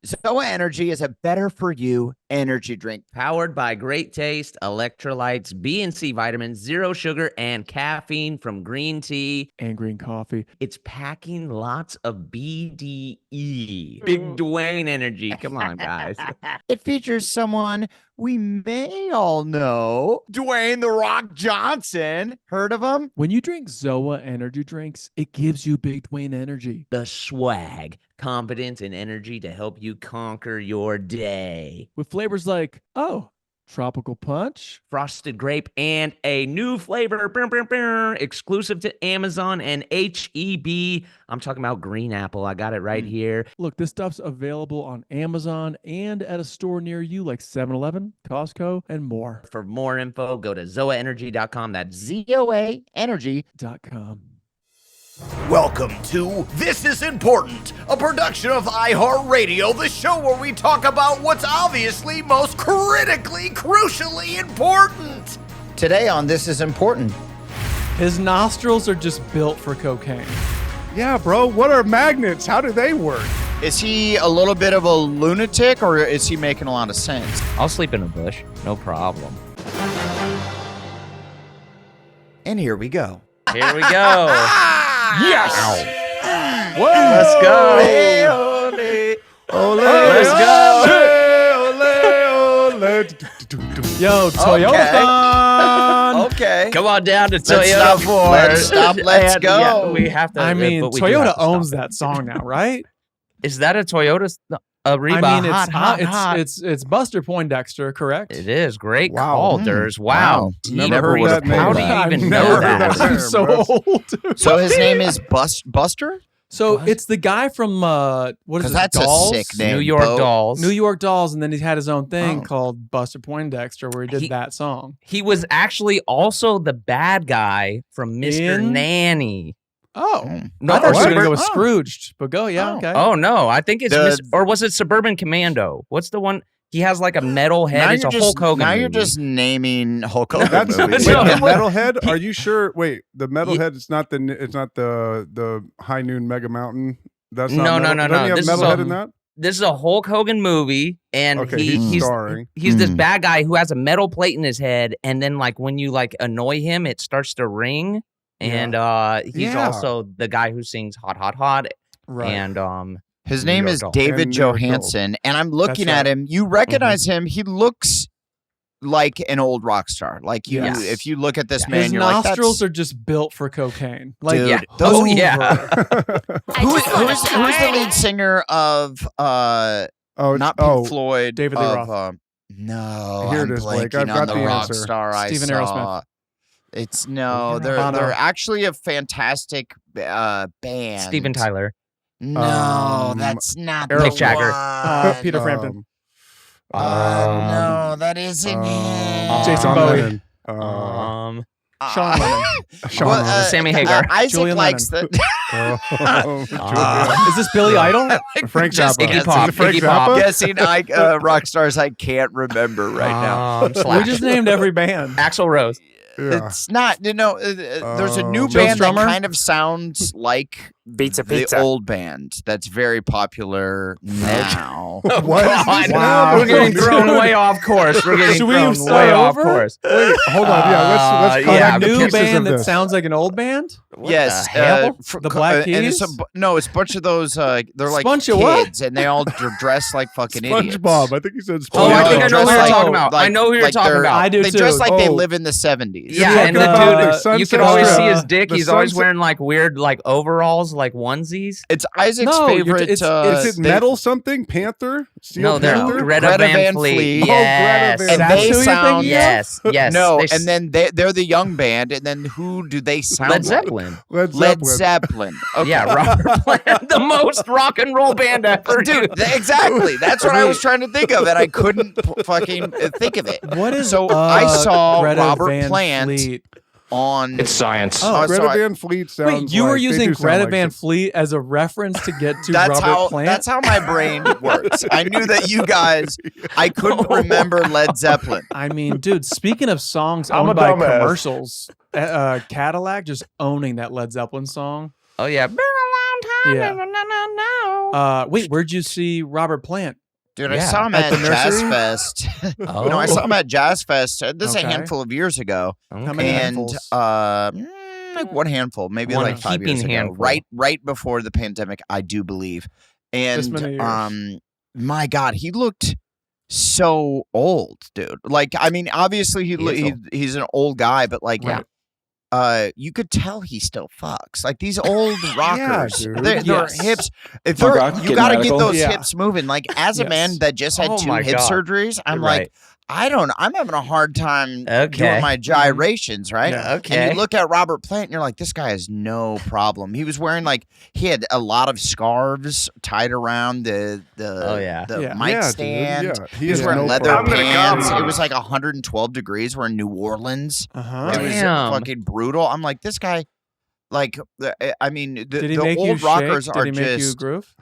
Zoa Energy is a better for you energy drink. Powered by great taste, electrolytes, B and C vitamins, zero sugar, and caffeine from green tea and green coffee. It's packing lots of BDE. Big Dwayne energy. Come on, guys. It features someone we may all know, Dwayne "The Rock" Johnson. Heard of him? When you drink Zoa energy drinks, it gives you Big Dwayne energy. The swag, confidence, and energy to help you conquer your day. With flavors like, tropical punch, frosted grape, and a new flavor exclusive to Amazon and HEB. I'm talking about green apple. I got it right here. Look, this stuff's available on Amazon and at a store near you like 7-Eleven, Costco, and more. For more info, go to zoaenergy.com. That's ZOAenergy.com. Welcome to This Is Important, a production of iHeartRadio, the show where we talk about what's obviously most critically, crucially important. Today on This Is Important. His nostrils are just built for cocaine. Yeah, bro. What are magnets? How do they work? Is he a little bit of a lunatic, or is he making a lot of sense? I'll sleep in a bush. No problem. And here we go. Here we go. Yes! Whoa. Let's go. Let's go. Yo, Toyota. Okay. Come on down to Toyota Ford. Let's go. Yeah, we have to. I mean, Toyota owns that song now, right? Is that a Toyota? Reba? I mean, hot. It's Buster Poindexter, correct? It is. Great call, Durs. Wow. Never heard that name. How do you even know that? I'm so old. So his name is Buster? So it's the guy from what is it? That's Dolls? a sick name. New York Dolls. New York Dolls, and then he had his own thing called Buster Poindexter, where he did that song. He was actually also the bad guy from Mr. Nanny. Oh, no! I thought you were gonna go with Scrooged, but go, okay. Oh no, I think it's or was it Suburban Commando? What's the one? He has like a metal head. It's a Hulk Hogan. Now movie. you're just naming Hulk Hogan movies. Wait, the metalhead? Are you sure? Wait, the metalhead is not the High Noon Mega Mountain. That's not no. Doesn't he have metalhead in that? This is a Hulk Hogan movie, and he's starring. He's this bad guy who has a metal plate in his head, and then like when you like annoy him, it starts to ring. And he's also the guy who sings "Hot, Hot, Hot." Right. And his name is David Johansen, and I'm looking at him. You recognize him? He looks like an old rock star. Like if you look at this man, his you're like, nostrils are just built for cocaine. Like, dude, who's the lead singer of not Pink Floyd? David Lee Roth. No, Here I'm it is, Blake. I've blanking got on the the rock answer. star I Stephen saw. Aerosmith. It's they're actually a fantastic band. Steven Tyler. No, that's not Mick Jagger. Peter Frampton. No, that isn't him. Jason Bowie. Sean Lennon. Sammy Hagar. Isaac Julian likes Lennon. the. Is this Billy Idol? Frank Just Zappa. Iggy Pop. Frank Iggy Zappa? Pop. Guessing rock stars I can't remember right now. We just named every band. Axl Rose. Yeah. It's not, there's a new Joe band Strummer? that kind of sounds like the old band that's very popular now. What? Wow. We're getting thrown way off course. We're getting Should we thrown start way off over? course. Wait, hold on. Yeah, let's call yeah, the New pieces band of that this. sounds like an old band? Yes, the hell? The Black and Keys? it's a bunch of those. They're like Bunch of what? kids, and they all dress like fucking idiots. SpongeBob. I think he said SpongeBob. Oh, I think I know Dress who you're like- talking about. I know who you're talking they're- about. I do They too. dress like they Oh. live in the 70s. Yeah, like, and the dude, you can always see his dick. He's always wearing like weird like overalls, like onesies. It's Isaac's No, favorite. it's- Is it metal something? Panther? Steel No, they're Panther? Greta Van Fleet. Oh, Yes. Greta and Van That's they who you're sound thinking? Yes, yes. no, They and then they're the young band, and then who do they sound Led like? Zeppelin. Led Zeppelin. Okay. Yeah, Robert Plant, the most rock and roll band ever. Dude, exactly. That's what I was trying to think of, and I couldn't fucking think of it. What is So I saw Greta Robert Van Plant Fleet? on. It's science. Oh, Greta sorry. Van Fleet sounds Wait, you like, were they using do sound Greta like Van it. Fleet as a reference to get to That's Robert Plant? That's how my brain works. I knew that you guys. I couldn't remember Led Zeppelin. I mean, dude, speaking of songs I'm owned a by dumbass. commercials, Cadillac just owning that Led Zeppelin song. Oh yeah, been a long Yeah. Wait, where'd you see Robert Plant? Dude, I saw him at Jazz Fest. Oh. No, I saw him at Jazz Fest. This is a Okay. handful of years ago. How many And handfuls? like one handful, maybe One like 5 years heaping ago. handful. Right before the pandemic, I do believe. This many years. And my God, he looked so old, dude. Like, I mean, obviously he's an old guy, but like, you could tell he still fucks. Like these old rockers, dude. their hips. If Oh, they're, God, you get got to get medical? those Yeah. hips moving. Like as a man that just had Oh 2 my hip God. surgeries, I'm Right. like, I'm having a hard time Okay. doing my gyrations, right? Yeah. Okay. And you look at Robert Plant and you're like, this guy has no problem. He was wearing he had a lot of scarves tied around the Yeah. mic Yeah, dude, stand. yeah. He was has wearing no leather problem. pants. It was like 112 degrees. We're in New Orleans. Uh-huh. It was Damn. fucking brutal. I'm like, this guy, I mean, Did he the make you old rockers shake? are Did he make you just. groove?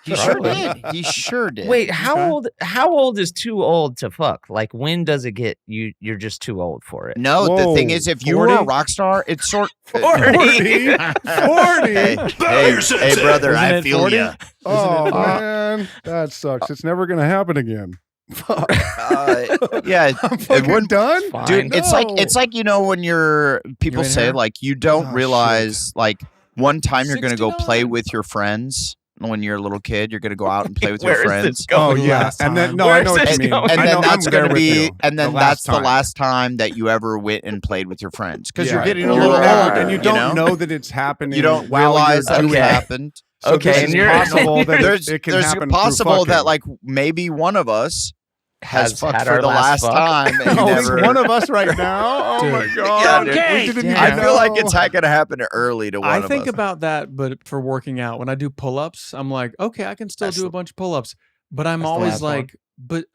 He sure did. He sure did. Wait, how Okay. old is too old to fuck? Like when does it get you're just too old for it? No, the thing Whoa, is, if you were a 40? rock star, it's sort. 40? 40? Hey, brother, Isn't I it feel 40? you. Oh man, that sucks. It's never gonna happen again. Fuck. Yeah, I'm fucking done, dude. Fine. It's like when people in say here? like you don't Oh, realize like one time you're gonna go play 69. with your friends. When you're a little kid, you're gonna go out and play with your Where is friends. this going? Oh yeah, last and then time. no, Where I know is what this you mean. going? And I then know, that's I'm gonna there with be, you. and then The that's last the last time that you ever went and played with your friends because you're Yeah. getting a You're little never- older, and you don't know that it's happening. You don't while realize that you're it doing it. happened. So Okay, this and is you're- possible that There's it can there's happen. possible through that fucking. maybe one of us has fucked had for our the last fuck. time. And Oh, never, it's one of us right now. Oh Dude. my god! Yeah, We didn't I even feel like know. it's not gonna happen early to one I of think us. about that, but for working out, when I do pull-ups, I'm like, okay, I can still That's do a bunch of pull-ups, but I'm that's the always last one. like, but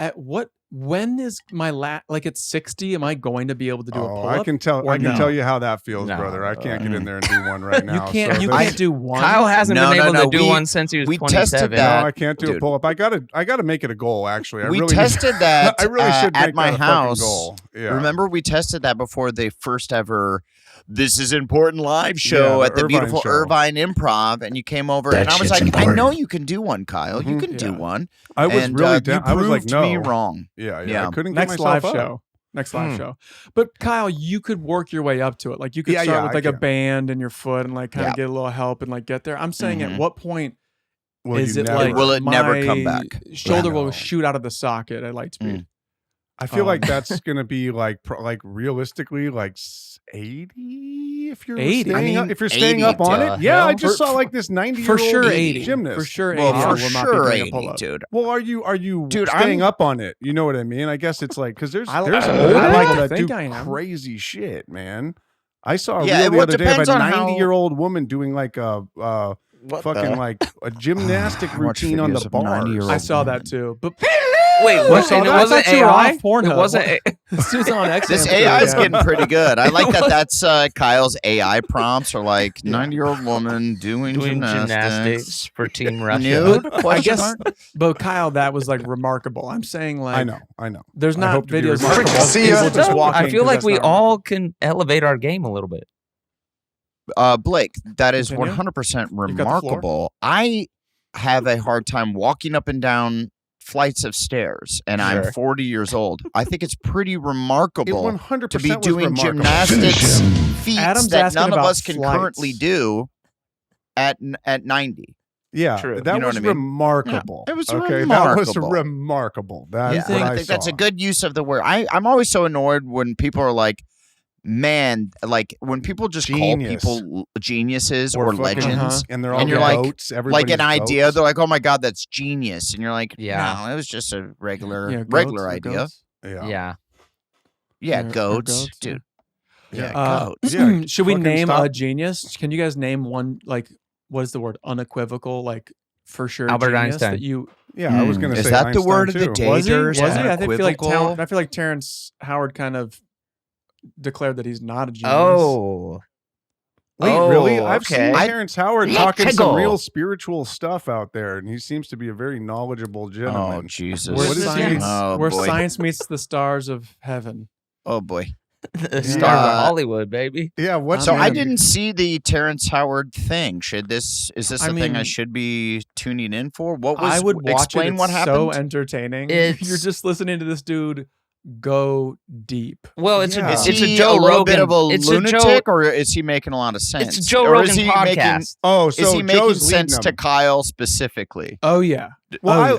when is my like at 60, am I going to be able to do a Oh, pull-up? I can tell. or I can no? tell you how that feels, No. brother. I can't get in there and do one right now. You can't. so You that's- can't do one. Kyle hasn't No, been no, able no, to do we- one since he was we 27. tested No, that. I can't do a Dude. pull up. I gotta make it a goal. Actually, I we really tested that I really should at make my that a fucking house. goal. Yeah. Remember, we tested that before the first ever "This Is Important" live show Yeah, at the Irvine beautiful show. Irvine Improv, and you came over, That and I was shit's like, "I important. know you can do one, Kyle. You Mhm. can do Yeah. one." I was and, really you down. I was like, proved no, me wrong. Yeah, Yeah. I couldn't Next get myself live up. show. Next live show. But Kyle, you could work your way up to it. Like you could Yeah, start yeah, with I like a can. band in your foot and like kind Yeah. of get a little help and like get there. I'm saying Mhm. at what point Will is you it never- like Will it never come my back? Shoulder Yeah. will No. shoot out of the socket at light speed. I feel like Um, that's gonna be like realistically like 80 if you're 80? staying I mean, up, if you're staying 80 up on to it. Yeah, I hell. just For- saw like this 90 For sure 80 80. gymnast. For sure 80 Well, will for not sure, be doing a 80, pull-up. dude. Well, are you Dude, staying I'm- up on it? You know what I mean? I guess it's like because there's I old like people to that think do I am. crazy shit, man. I saw a Yeah, reel it the other day of a depends on how- 90-year-old woman doing like a fucking like a gymnastic I watch routine on videos the of bars. 90-year-old I saw that too. But Wait, I what? saw And it that. I wasn't thought you were AI. off Pornhub. It wasn't. this was on X. This Amp AI is today. getting pretty good. I like that. That's Kyle's AI prompts are like 90-year-old woman doing gymnastics for Team Russia. Nude? I Question guess, mark? but Kyle, that was like remarkable. I'm saying like I know. There's I not hope to be videos remarkable. of See ya. people just walking. I feel 'cause like that's we not all can elevate our game a little bit. Blake, that is Continue. 100% got the floor. remarkable. I have a hard time walking up and down flights of stairs, and I'm Sure. 40 years old. I think it's pretty It remarkable 100% to be was doing remarkable. gymnastics feats Adam's that asking none of about us can flights. currently do at 90. Yeah, True. that You know was what I mean? remarkable. Yeah, it was okay. That was remarkable. remarkable. That's Yeah, what I think that's a saw. good use of the word. I'm always so annoyed when people are like, man, like when people just Genius. call people geniuses or fucking- legends. and they're all And you're like- goats. Like Everybody's an idea, goats. they're like, "Oh my god, that's genius," and you're like, Yeah. no, it was just a regular, Yeah, regular goats, idea. goats. Yeah. Yeah. Yeah, They're goats, goats, yeah. dude. Yeah. Yeah, goats. Yeah, Should we fucking name stop. a genius? Can you guys name one like what is the word? Unequivocal, like for sure. Albert genius Einstein. That you Yeah, I was going to Is say that the Einstein word of the too. day? was he? Was Daters, he? I feel like unequivocal. I feel like Terrence Howard kind of declared that he's not a genius. Oh. Wait, Oh, really? I've okay. seen Terrence Howard talking some go. real spiritual stuff out there, and he seems to be a very knowledgeable Oh gentleman. Jesus! Where What is he? science, Oh where boy! science meets the stars of heaven. Oh boy! The star of Hollywood, baby. Yeah. What's So I didn't see the Terrence Howard thing. Is this a thing I should be tuning in for? What was? I would watch explain it. what It's happened. so entertaining. You're just listening to this dude go deep. Well, it's Yeah. a Is it's he a Joe a little Rogan. bit of a it's lunatic, or is he making a lot of sense? It's a Joe Or Rogan is he podcast. making- Oh, so is he making Joe's sense leading to him. Kyle specifically? Oh yeah. Well,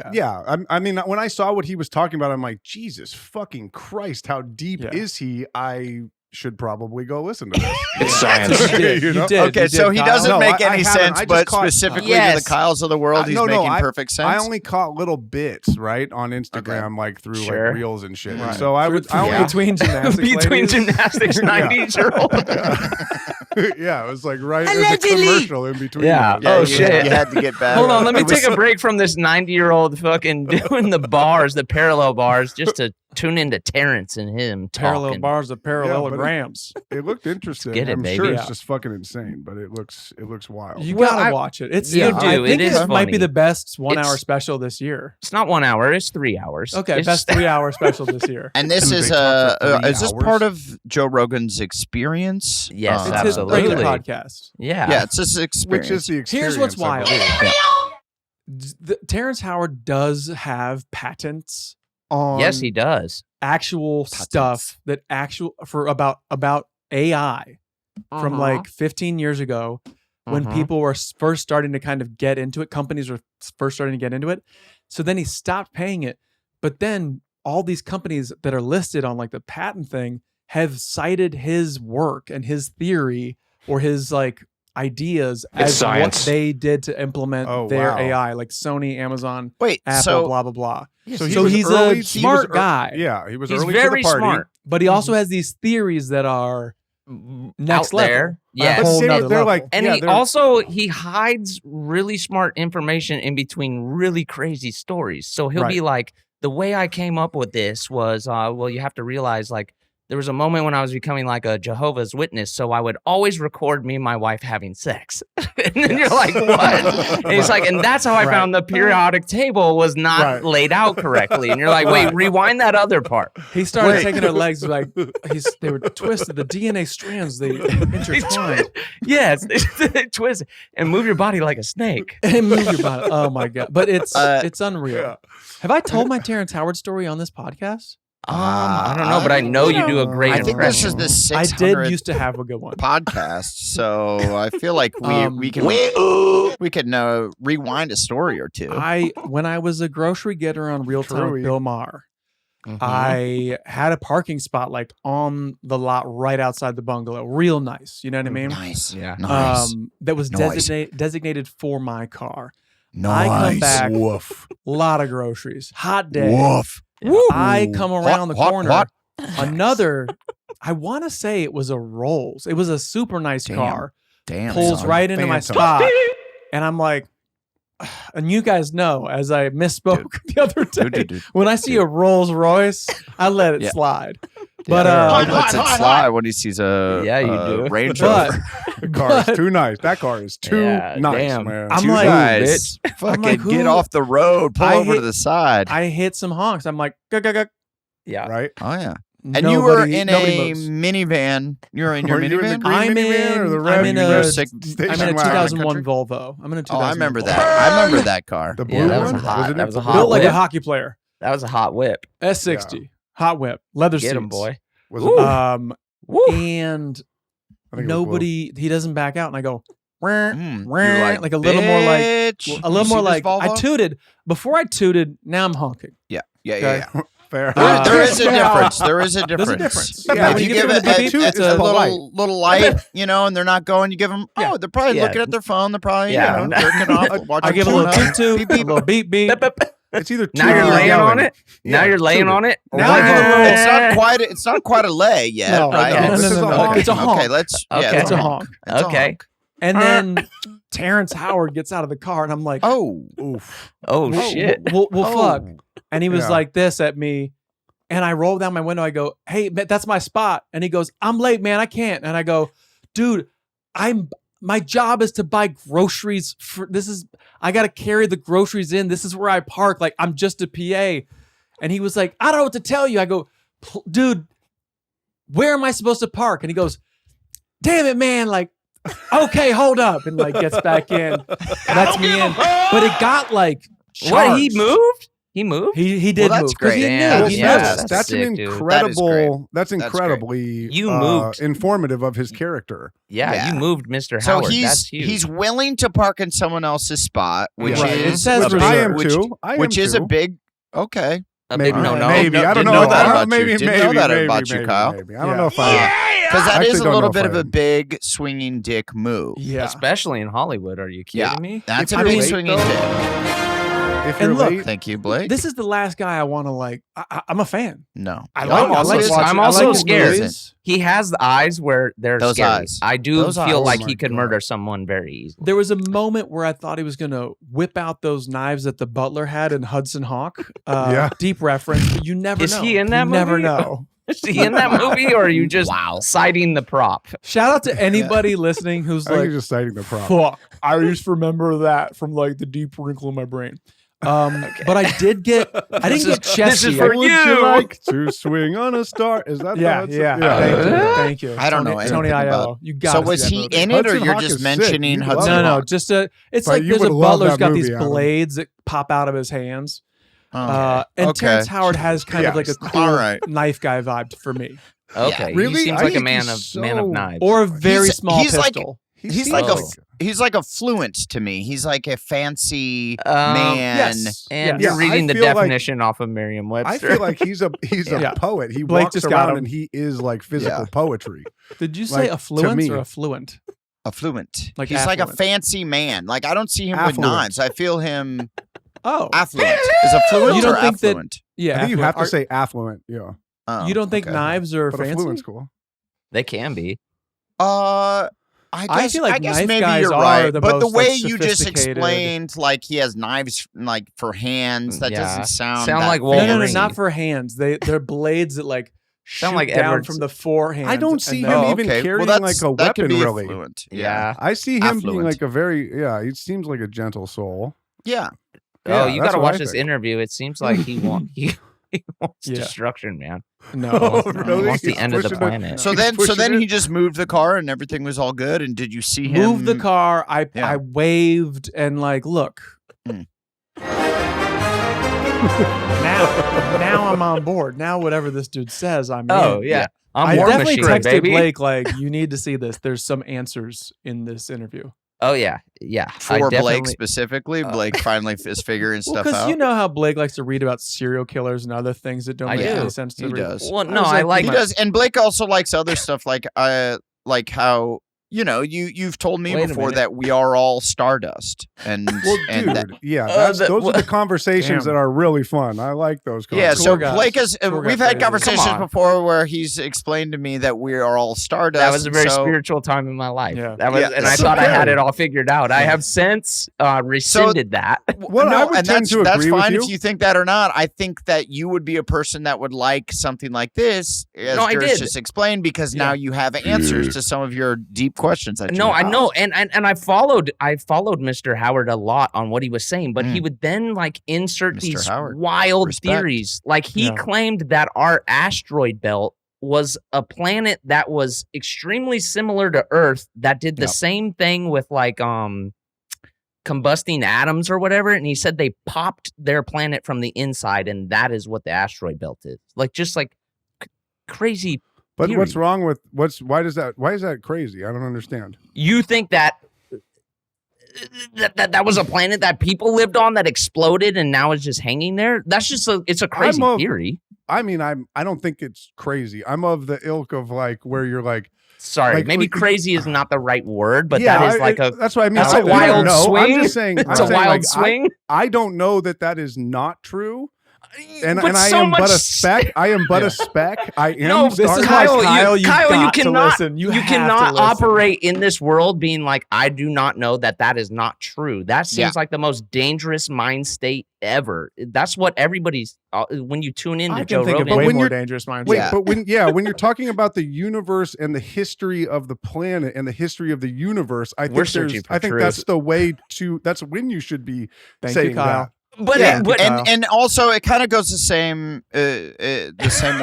I mean, when I saw what he was talking about, I'm like, Jesus fucking Christ, how deep Yeah. is he? I should probably go listen to this. It's science. You did. You know? You did. Okay, You so did, he Kyle. doesn't No, make I any haven't. sense, I just but caught- specifically to Yes. the Kyles of the world, he's making perfect sense. I only caught little bits, right, on Instagram, like through Sure. like reels and shit. Right. So I would, I only, between gymnastics, Between ladies. gymnastics, 90-year-old. yeah, it was like right as a commercial in between. Yeah. those. Oh, you, shit. You had to get back. Hold on, let me It was take a break from this 90-year-old fucking doing the bars, the parallel bars, just to tune into Terrence and him Parallel talking. bars of parallelograms. It looked interesting. get it, I'm baby. sure it's Yeah. just fucking insane, but it looks wild. You Well, gotta I- watch it. It's You I do. think It is might be funny. the best 1 hour It's- special this year. It's not 1 hour; it's 3 hours. Okay, It's best 3 hour special this year. And this Dude, is they talk for 3 is this hours? part of Joe Rogan's experience? Yes, It's absolutely. his regular podcast. Yeah. Yeah, it's his experience. Which is the experience. Here's what's I wild. believe. Terrence Howard does have patents on Yes, he does. actual stuff that for about AI from like 15 years ago when people were first starting to kind of get into it. Companies were first starting to get into it. So then he stopped paying it. But then all these companies that are listed on like the patent thing have cited his work and his theory or his like ideas as science. what they did to implement their wow. AI, like Sony, Amazon, Wait, Apple, so blah, blah, blah. So So was he's early- a smart guy. Yeah, he was He's early very to the party. smart. But he also has these theories that are next Out level. there. A Yes. whole But nother they're level. like, And yeah, he they're- also he hides really smart information in between really crazy stories. So he'll be like, the way I came up with this was, well, you have to realize like there was a moment when I was becoming like a Jehovah's Witness, so I would always record me and my wife having sex. And then you're like, what? And he's like, and that's how I found the periodic table was not laid out correctly. And you're like, wait, rewind that other part. He started taking her legs like they were twisted. The DNA strands they intertwined. Yes, they twist and move your body like a snake. And move your body. Oh my god! But it's unreal. Yeah. Have I told my Terrence Howard story on this podcast? I don't know, but I know you do a great I think this impression. is the I 600th did used to have a good one. podcast, so I feel like we can rewind a story or two. When I was a grocery getter on Real Time with Truey. Bill Maher, I had a parking spot like on the lot right outside the bungalow. Real nice. You know what I mean? Nice. Yeah. Nice. That was Nice. designated for my car. Nice. I come back, Woof. lot of groceries, hot day. Woof. I come around the corner. What? Another, I want to say it was a Rolls. It was a super nice Damn. car. Damn. Pulls son. right into my Phantom. spot. And I'm like, and you guys know, as I misspoke the other day, Dude. when I see a Rolls Royce, I let it Yeah. slide. Yeah. But He lets it slide when he sees a Yeah, you do. Range But- Rover. The car is too nice. That car is too Yeah, nice, damn. man. I'm You like, guys, I'm fucking like, get who- off the road, pull I over to hit- the side. I hit some honks. I'm like, go. Yeah. right? Oh yeah. And you were in nobody a moves. minivan. You're in your Were you in the minivan. green I'm minivan or the in- red? I'm in You a- were I'm station I'm in a wagon? 2001 Volvo. I'm in a 2001 Oh, I remember Volvo. that. I remember that car. The blue Yeah, that was one? a hot. Wasn't That it was a the hot blue Built like whip. a hockey player. That was a hot whip. S60. Hot whip. Leather Get seats. him, boy. Was it Ooh. blue? Woo. And I think it was blue. he doesn't back out. And I go, Mm, "Wah," you're like a little more like, "Bitch, a little you more see this like, I Volvo?" tooted. Before I tooted, now I'm honking. Yeah. Okay. Fair. There is a difference. There is a difference. There's a difference. Yeah, Yeah, if when you you give give it them the beep, a it's a little light, you know, and they're not going, you give them, Yeah. they're probably Yeah. looking at their phone. They're probably, Yeah. jerking off, watching I give a little porno. beep too, Beep, a beep. little beep beep. It's either Now two you're or laying yelling. on it. Now Yeah, you're laying two. on it. Now I get a little- It's not quite a lay yet, No, right? no, this is a honk. It's a honk. Okay, let's. Okay. Yeah, It's a honk. It's a Okay. honk. And then Terrence Howard gets out of the car, and I'm like, Oh, Oof. Oh shit. well, fuck. Oh. And he was Yeah. like this at me. And I roll down my window. I go, hey, that's my spot. And he goes, I'm late, man. I can't. And I go, dude, my job is to buy groceries. I got to carry the groceries in. This is where I park. Like, I'm just a PA. And he was like, I don't know what to tell you. I go, dude, where am I supposed to park? And he goes, damn it, man. Like, okay, hold up. And like gets back in, lets me in. But it got like, what? He moved? He moved? He did that's move. great. He Damn, knew. yeah, That's sick, an dude. incredible. That's That's incredibly You moved. informative of his character. Yeah, you moved Mr. So Howard. he's That's huge. he's willing to park in someone else's spot, which Right. It is says a I big- am which, too. I am which is a too. big okay. Maybe. no. Maybe. I don't Didn't know that about about maybe. you. Didn't Maybe know that maybe, about you, maybe, Kyle. Maybe. I don't know if I. Because that I is actually a don't little know bit if of I a am. big swinging dick move. Yeah. Especially in Hollywood. Are you kidding Yeah. me? That's If a you're big late, swinging though- dick. If you're And look, late, Thank you, Blake. This is the last guy I want to like. I'm a fan. No. I No, like. I also- like watching. I'm I also like his scared. movies. He has the eyes where they're Those scary. eyes. I do Those feel eyes. like Oh he my could God. murder someone very easily. There was a moment where I thought he was going to whip out those knives that the butler had in Hudson Hawk. Yeah. Deep reference. But you never Is know. he in that you never movie? know. Is he in that movie, or are you just citing the prop? Shout out to anybody listening who's I think like, you're just citing the prop. fuck, I just remember that from like the deep wrinkle in my brain. But I didn't get chesty. this is for Would you. like to swing on a star? Is that Yeah, the, yeah. Thank you. I don't know Tony anything Aiello. about- You got. So was he in it, or Hudson you're Hawk just is mentioning sick. You Hudson love No, Hawk? just it's But like you there's a would've loved butler's that got movie, these Adam. blades that pop out of his hands. And Okay. Terrence Howard has kind of like a cool All right. knife guy vibe for me, Okay, Really? he seems I like a think man he's of man of so- knives. or a very He's- small he's like- pistol. He's like he's like a fluent to me. He's like a fancy man. Yes. and Yes. you're reading the I feel like- definition off of Merriam-Webster. I feel like he's a Yeah. poet. He Blake walks just got around him. and he is like physical Yeah. poetry. Did you Like, say to affluent me. or affluent? Affluent. Like he's like a affluent. fancy man. Like I don't see him Affluent. with knives. I feel him Oh, affluent. Is affluent You don't or think that- affluent? yeah. I think you have to affluent. say affluent. Yeah, Oh, You don't think okay. knives are but fancy? affluent's cool. they can be. I I guess, feel like guess knife maybe guys you're are right. the But the most, way like, you just sophisticated. explained, like he has knives, like for hands, that Yeah. doesn't sound Sound that like No, no, no, Wolverine. not for hands. They're blades that like shoot Sound like down Edward's- from the forehand. I don't see and him then- even carrying well, like a that could weapon. be Really, affluent. Yeah. I see him being Affluent. like a very He seems like a gentle soul. Yeah. Oh, Yeah, you that's got to what watch I this think. interview. It seems like he wants Yeah. destruction, man. No, Oh, no. really? He wants the He's end of the pushing it. planet. So He's then pushing he it. just moved the car and everything was all good. And did you see him Move the car. I Yeah. waved and like, look. Mm. now I'm on board. Now whatever this dude says, I'm Oh in. yeah, I'm I War definitely Machine, texted baby. Blake like, you need to see this. There's some answers in this interview. Oh yeah, yeah. for I Blake definitely- specifically? Blake finally is figuring Well, stuff because out. you know how Blake likes to read about serial killers and other things that don't I make do. any sense to He read. does. Well, no, was I like. He does, and Blake also likes other stuff like how you've told me Wait a before minute. that we are all Stardust, and Well, and dude, that, those are the conversations Damn. that are really fun. I like those. yeah. Conversations. So Tour guys. Blake has. Tour We've guys had crazy. conversations Come on. before where he's explained to me that we are all Stardust. That was a very so, spiritual time in my life. Yeah. That was, Yeah, and I it's thought I had okay. it all figured out. I have since rescinded that. What I would and tend that's to agree with fine you. if you think that or not. I think that you would be a person that would like something like this, as No, I Juris did. just explained, because now you have answers to some of your deep questions. That No, you I have. know, and I followed Mr. Howard a lot on what he was saying, but he would then like insert Mr. these Howard. wild Respect. theories. Like he Yeah. claimed that our asteroid belt was a planet that was extremely similar to Earth that did the Yep. same thing with like combusting atoms or whatever, and he said they popped their planet from the inside, and that is what the asteroid belt is. Like just like crazy. But theory. what's wrong with why is that crazy? I don't understand. You think that that was a planet that people lived on that exploded and now is just hanging there? That's just it's a crazy theory. I mean, I don't think it's crazy. I'm of the ilk of like where you're like, Sorry, like, maybe like- crazy is not the right word, but yeah, that is like that's what I mean. that's a I don't wild know. swing. I'm just saying. it's I'm a saying, wild like, swing. I don't know that is not true. And But I so am but much- a speck. I am but a speck. I am. No, This is Stardust. why, Kyle, you Kyle, you got to cannot, listen. You have to cannot listen. operate in this world being like, I do not know that is not true. That seems Yeah. like the most dangerous mind state ever. That's what everybody's when you tune in to I Joe can think of Rogan. way when more you're- dangerous minds. Wait, Yeah. but when you're talking about the universe and the history of the planet and the history of the universe, I We're think searching for I think truth. that's the way to. That's when you should be Thank saying you, Kyle. that. But, and also it kind of goes the same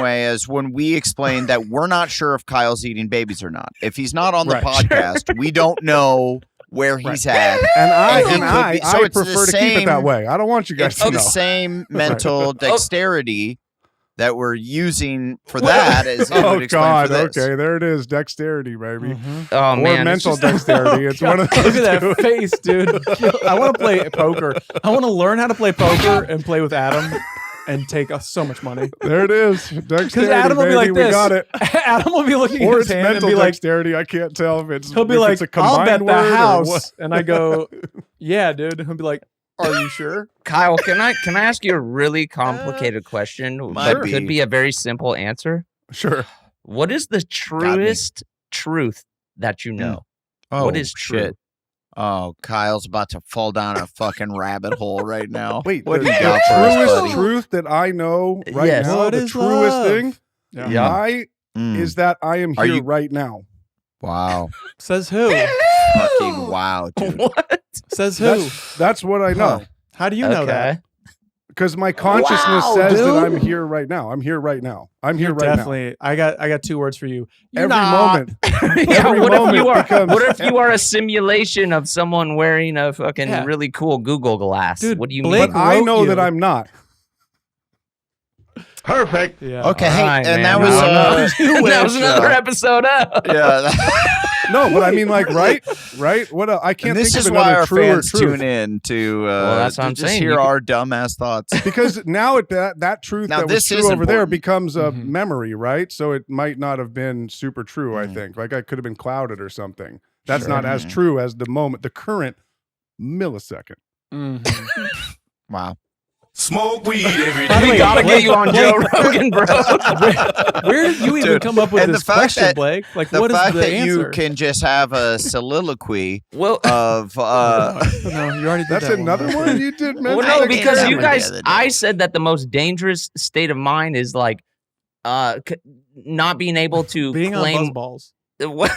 way as when we explain that we're not sure if Kyle's eating babies or not. If he's not on the podcast, we don't know where he's at. And I prefer to keep it that way. I don't want you guys to know. It's the same mental dexterity that we're using for that as it would explain for this. Okay, there it is, dexterity, baby. Oh man, or mental dexterity. It's one of those. Look at that face, dude. I want to play poker. I want to learn how to play poker and play with Adam and take so much money. There it is, dexterity. Because Adam will be like this. We got it. Adam will be looking or at his hand and be like, dexterity. I can't tell if it's. He'll be like, it's a combined I'll bet the word house, and I go, yeah, dude. He'll be like, are you sure? Kyle, can I ask you a really complicated question? That could be a very simple answer. Sure. What is the truest truth that you know? Oh, what is true? Shit. Oh, Kyle's about to fall down a fucking rabbit hole right now. Wait, what the do you got for us, truest buddy? truth that I know right Yes. now, What the is truest love? thing, is that I am Are here you- right now. Wow. Says who? Fucking wow, dude. What? Says who? That's what I know. How do you know that? Because my consciousness says that I'm here right now. I'm here right now. I'm here right Definitely. I got 2 words for you. now. Every moment. Yeah, Every what if moment you are? becomes- What if you are a simulation of someone wearing a fucking really cool Google glass? Dude, what do you Blake mean? But I wrote know you. that I'm not. Perfect. Yeah. Okay, hey, Alright, and man. that was that was another episode up. yeah. No, but I mean, like, right? What? I can't And this think is of why another our truer fans truth. tune in to that's what I'm just saying. hear You our dumbass thoughts. Because now that truth Now, that was this true is over there important. becomes a Mhm. memory, right? So it might not have been super true. I think like I could have been clouded or something. That's not as true as the moment, the current millisecond. Mhm. Wow. Smoke weed every By the We way, gotta Blake- get you on Joe Rogan, bro. Where did you even Dude, come up with and the this fact question, that- Blake? Like, The what is fact the that answer? you can just have a soliloquy Well, of no, you already did That's that another one you did. well, mention? no, I because did you that guys, the other day. I said that the most dangerous state of mind is like, not being able to being on claim. buzzballs. What?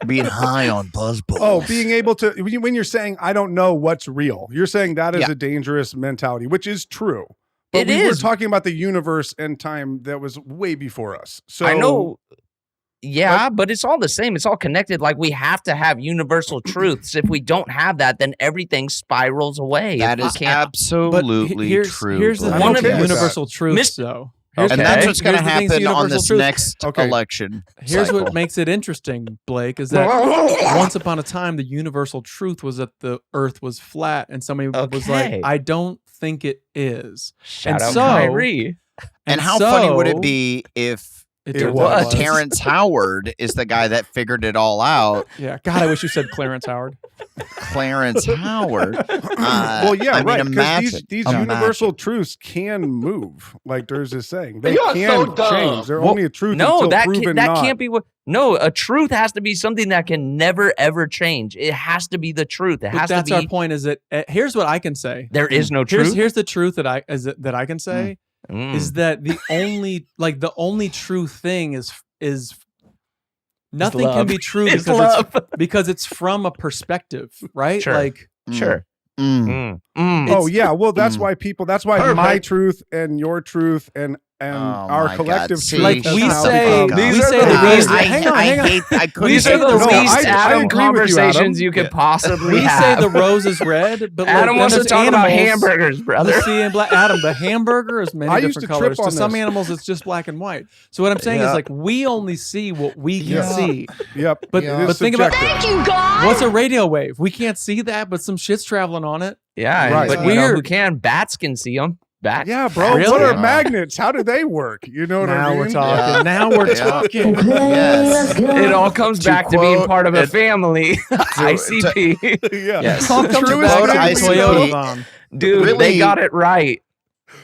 being high on buzzballs. Oh, being able to when you're saying I don't know what's real, you're saying that is Yeah. a dangerous mentality, which is true. But It we were is. talking about the universe and time that was way before us. So I know. Yeah, but it's all the same. It's all connected. Like we have to have universal truths. If we don't have that, then everything spirals away. that If we is can't- absolutely here's, true. Here's the Blake. I'm thing okay with with universal truths, Mis- though. Okay. And that's what's going to Here's the things happen on universal this truths. next Okay. election. Here's cycle. what makes it interesting, Blake, is that once upon a time, the universal truth was that the earth was flat, and somebody was like, Okay. I don't think it is. Shout And out so- Kyrie. And how funny would so it be if It turns was. out it Terrence Howard is the guy that figured it all out? Yeah. God, I wish you said Clarence Howard. Clarence Howard. Well, yeah, I mean, right. Because imagine. these Imagine. universal truths can move, like Durs is saying. They You're can so dumb. change. They're Well, only a truth No, until that proven that not. can't be what. No, a truth has to be something that can never ever change. It has to be the truth. It But has that's to our be. point. Is that here's what I can say. There is no truth. Here's the truth that I can say is that the only true thing is nothing can love. be true It's because love. because it's from a perspective, right? Sure. Like Sure. Mm. Oh yeah, well that's Mm. why people. That's why my truth and your truth and Oh, our my collective God. See, truth. Like, has we now say- become- we These say are the the least- least. hang on, I hang on. hate. I couldn't These say are the those No, things. least I Adam agree with you, Adam. conversations you could possibly we say have. the rose is red, but Adam like, wants to there's talk about animals- hamburgers, brother. The sea and black. Adam, the hamburger is many I used different to trip colors. To on some this. animals, it's just black and white. So what I'm saying Yeah. is like we only see what we can Yeah. see. Yep, But it is but think about subjective. what's a radio wave? We can't see that, but some shit's traveling on it. Yeah, Right. but you know Weird. who can? Bats can see them. Bats. Yeah, bro. Really? What are Yeah. magnets? How do they work? You know what Now I mean? we're talking. Yeah. Now we're Yeah. talking. Yes. It all comes To back to being quote- part of a it- family. ICP. Yeah. Yes. All comes Truest back to thing we Toyota know. Von. Dude, Really- they got it right.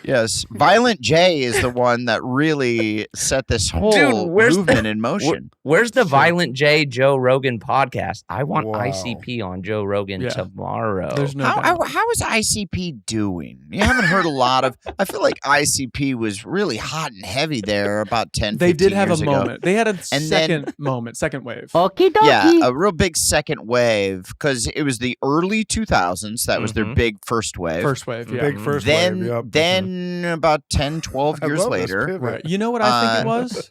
Yes, Violent J is the one that really set this whole movement in motion. Where's the Violent J Joe Rogan podcast? I want ICP on Joe Rogan tomorrow. There's no how is ICP doing? You haven't heard a lot of. I feel like ICP was really hot and heavy there about 10. They did have a ago. moment. They had a second wave. Okie dokie. Yeah, a real big second wave because it was the early 2000s. That was their big first wave. First wave, yeah. Big first then, wave. Yep. Then about 10, 12 years later. Right. You know what I think it was?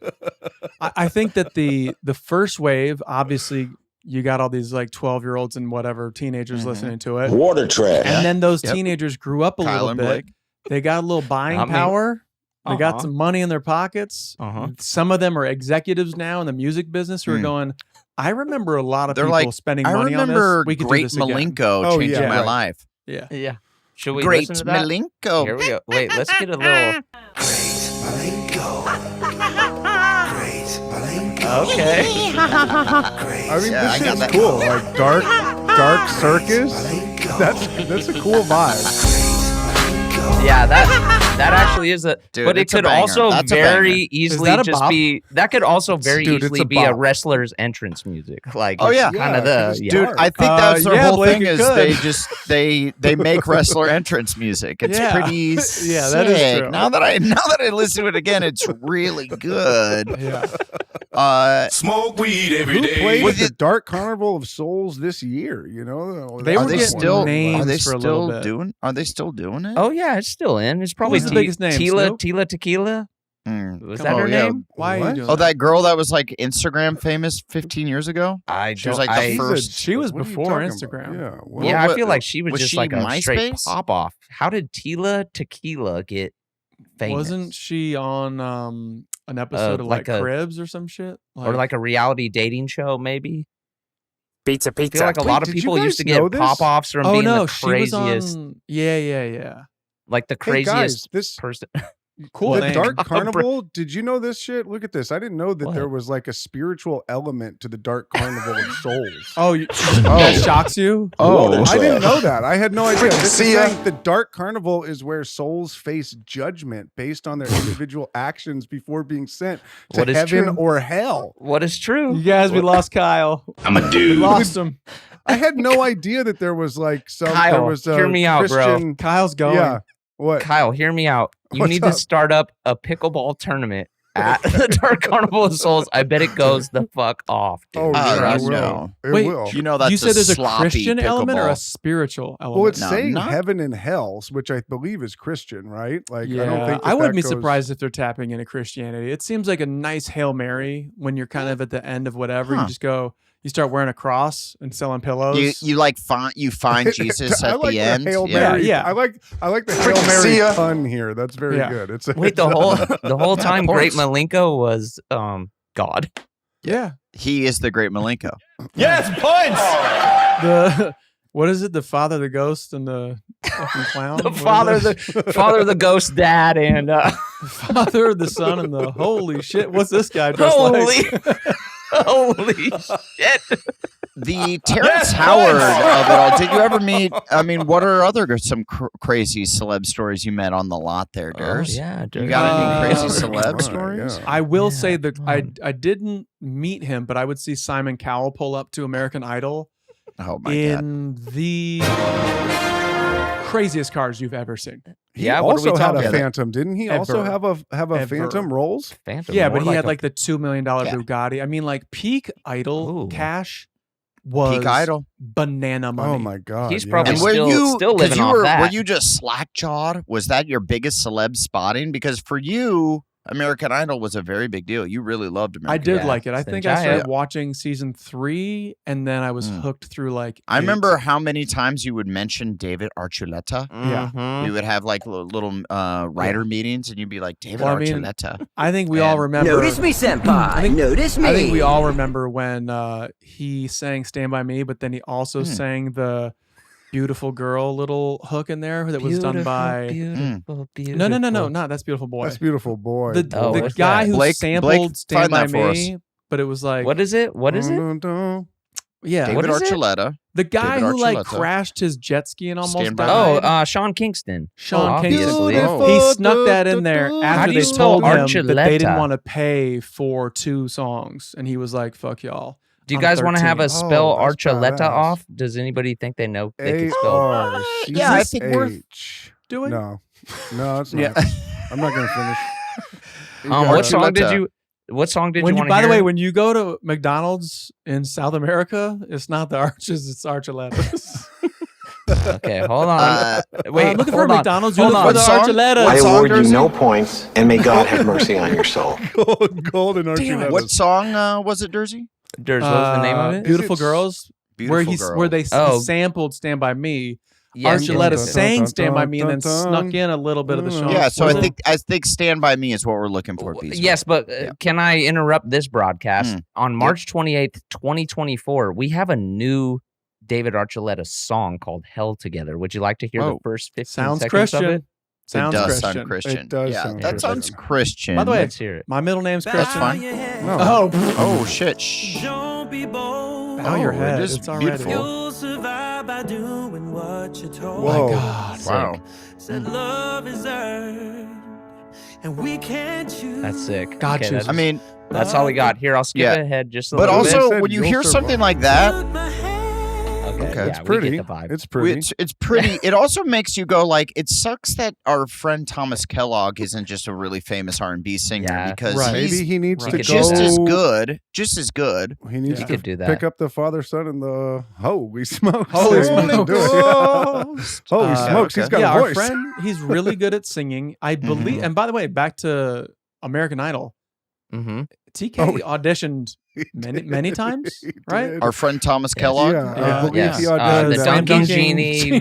I think that the first wave, obviously, you got all these like 12-year-olds and whatever teenagers listening to it. Water trash. And then those teenagers grew up a Kyle little bit. Blake. They got a little buying power. They got some money in their pockets. Some of them are executives now in the music business who are going, I remember a lot of people spending money on this. We could Great do this again. Malenko changing my life. Yeah. Yeah. Should we Great listen to that? Malenko. Here we go. Wait, let's get a little. Okay. I mean, this is cool. Like dark circus. That's a cool vibe. Yeah, that actually is a. Dude, but it could also very easily that a just bop? be. That could also very Dude, it's easily a be a bop. wrestler's entrance music. Like, Oh, yeah. kind of Yeah, the. it's Yeah. Dude, I think that's their whole Blake, thing it is could. they make wrestler entrance music. It's pretty Yeah, that is sick. true. Now that I listen to it again, it's really good. Yeah. Smoke weed every Who day. played at the Dark Carnival of Souls this year? You know, They Are were they getting still names are they for a little still bit. doing? Are they still doing it? Oh yeah, it's still in. It's probably Who's the biggest name, Tila Snoop? Tequila. Mm. Was Come that on, her yeah. name? Why are What? you doing Oh, that girl that was like Instagram famous 15 years ago. She was like the first. She was What are you before talking Instagram. about? Yeah. Well, Yeah, I what- feel like she was was just she like a straight MySpace? pop off. How did Tila Tequila get famous? Wasn't she on an episode of like like a- Cribs or some shit? or like a reality dating show? Maybe. Pizza, I feel like a lot of did you people used to guys know get this? pop offs from oh being no, the she was craziest, on. Yeah. like the Hey guys, craziest this person. Cool the name. Dark Carnival. Did you know this shit? Look at this. I didn't know that What? there was like a spiritual element to the Dark Carnival of Souls. Oh, that shocks you? Oh, I didn't know that. I had no idea. This is see ya. saying the Dark Carnival is where souls face judgment based on their individual actions before being sent to What is heaven true? or hell. What is true? You guys, we lost Kyle. I'm a We dude. lost him. I had no idea that there was like some. Kyle, there was a hear me out, bro. Christian, Kyle's going. Yeah. What? Kyle, hear me out. You What's need up? to start up a pickleball tournament at the Dark Carnival of Souls. I bet it goes the fuck off, dude. Oh, yeah, trust it me. will. It Wait, will. You know that's you said there's a sloppy Christian element or a pickleball. spiritual element? Well, it's No, saying not- heaven and hell, which I believe is Christian, right? Like, I don't think I wouldn't that be goes- surprised if they're tapping into Christianity. It seems like a nice Hail Mary when you're kind of at the end of whatever. Huh. You just go, you start wearing a cross and selling pillows. You like find Jesus I at like the end. Hail Yeah. Mary. Yeah. I like the Hail see ya. Mary pun here. That's very Yeah. good. It's Wait, the whole time, Great Malenko was God. yeah. He is the great Malenko. Yes, punch. The what is it? The father, the ghost, and the fucking clown. The What is father, it? the father, the ghost dad, and father, the son, and the holy shit. What's this guy dressed like? holy shit. The Terrence Howard of it all. Did you ever meet? I mean, what are some crazy celeb stories you met on the lot there, Durs? Yeah, You got any crazy come celeb on, stories? yeah. I will Yeah, say that come I on. I didn't meet him, but I would see Simon Cowell pull up to American Idol Oh my god! in the craziest cars you've ever seen. He Yeah, what are we also had talking a about? Phantom, didn't he? Also Ever. have a Ever. Phantom Rolls? Phantom. Yeah, more but he had a- like the $2 million Yeah. Bugatti. I mean, like peak Idol Ooh. cash was Peak Idol. banana money. Oh my god! He's yeah. probably And were still- you still 'cause living you off were, that. Were you just slack jawed? Was that your biggest celeb spotting? Because for you, American Idol was a very big deal. You really loved American I did Idol. like it. I it's think the I giant. started watching season 3, and then I was Mm. hooked through like. I 8. remember how many times you would mention David Archuleta. Yeah. Mhm. We would have like little writer meetings, and you'd be like, David Well, I mean, Archuleta. I think we all And- remember. Notice me, senpai. Notice me. I think we all remember when he sang "Stand by Me," but then he also sang the "Beautiful Girl" little hook in there that was done by. Beautiful, beautiful. No, not that's "Beautiful Boy." That's beautiful, boy. The, Oh, the what's guy that? who Blake, sampled "Stand find by that for Me," but it was like What is it? What is it? Dun, dun, dun. Yeah. David Archuleta. The guy David who like Archuleta. crashed his jet ski and almost Stand by died. Sean Kingston. Sean Kingston. Obviously. He snuck that in there How after do you they spell told him that Archuleta? they didn't want to pay for 2 songs, and he was like, "Fuck y'all." Do you guys want to have 13. us spell that's Archuleta badass. off? Does anybody think they know they can spell? Yeah, I think we're doing? No, it's not. I'm not gonna finish. What song did you want to hear? By the way, when you go to McDonald's in South America, it's not the Arches, it's Archuletas. Okay, hold on. Wait, looking for hold on. McDonald's. You Hold look on. for the Archuletas. I award you no points, and may God have mercy on your soul. Golden Archuleta. What song was it, Dersey? What was the name of it? Beautiful Girls. Where they sampled "Stand by Me." Yes, Archuleta yes. sang "Stand by Me" and then snuck in a little bit of the Sean. Yeah, so I think "Stand by Me" is what we're looking for. Yes, but can I interrupt this broadcast? On March 28th, 2024, we have a new David Archuleta song called "Hell Together." Would you like to hear the first 15 Sounds seconds Christian. of it? Sounds it does Christian. sound Christian. It does yeah, sound that Christian. sounds Christian. By the way, Let's hear it. my middle name's Christian. That's fine. No. Oh shit! Shh. Bow your head. It is It's already beautiful. Whoa. God. Wow. That's sick. God Okay, chooses. I mean, that's all we got. Here, I'll skip Yeah. ahead just a but little bit. also said when you you'll hear survive. something like that, Okay, It's yeah, pretty. we get the vibe. It's pretty. it's pretty. It also makes you go like, it sucks that our friend Thomas Kellogg isn't just a really famous R&B singer Yeah. because Right. he's Maybe he needs to could go. do just that. as good. Just as good. He needs He to could do that. pick up the Father, Son, and the Holy Smokes. Holy Holy Smokes. Holy Smokes. He's got yeah, a our voice. friend, he's really good at singing. I believe. And by the way, back to American Idol. Mm-hmm. TK auditioned many times, He right? did. Our friend Thomas Kellogg. Yeah, Yeah. I believe Yes. he auditioned The that. Dunking Dunking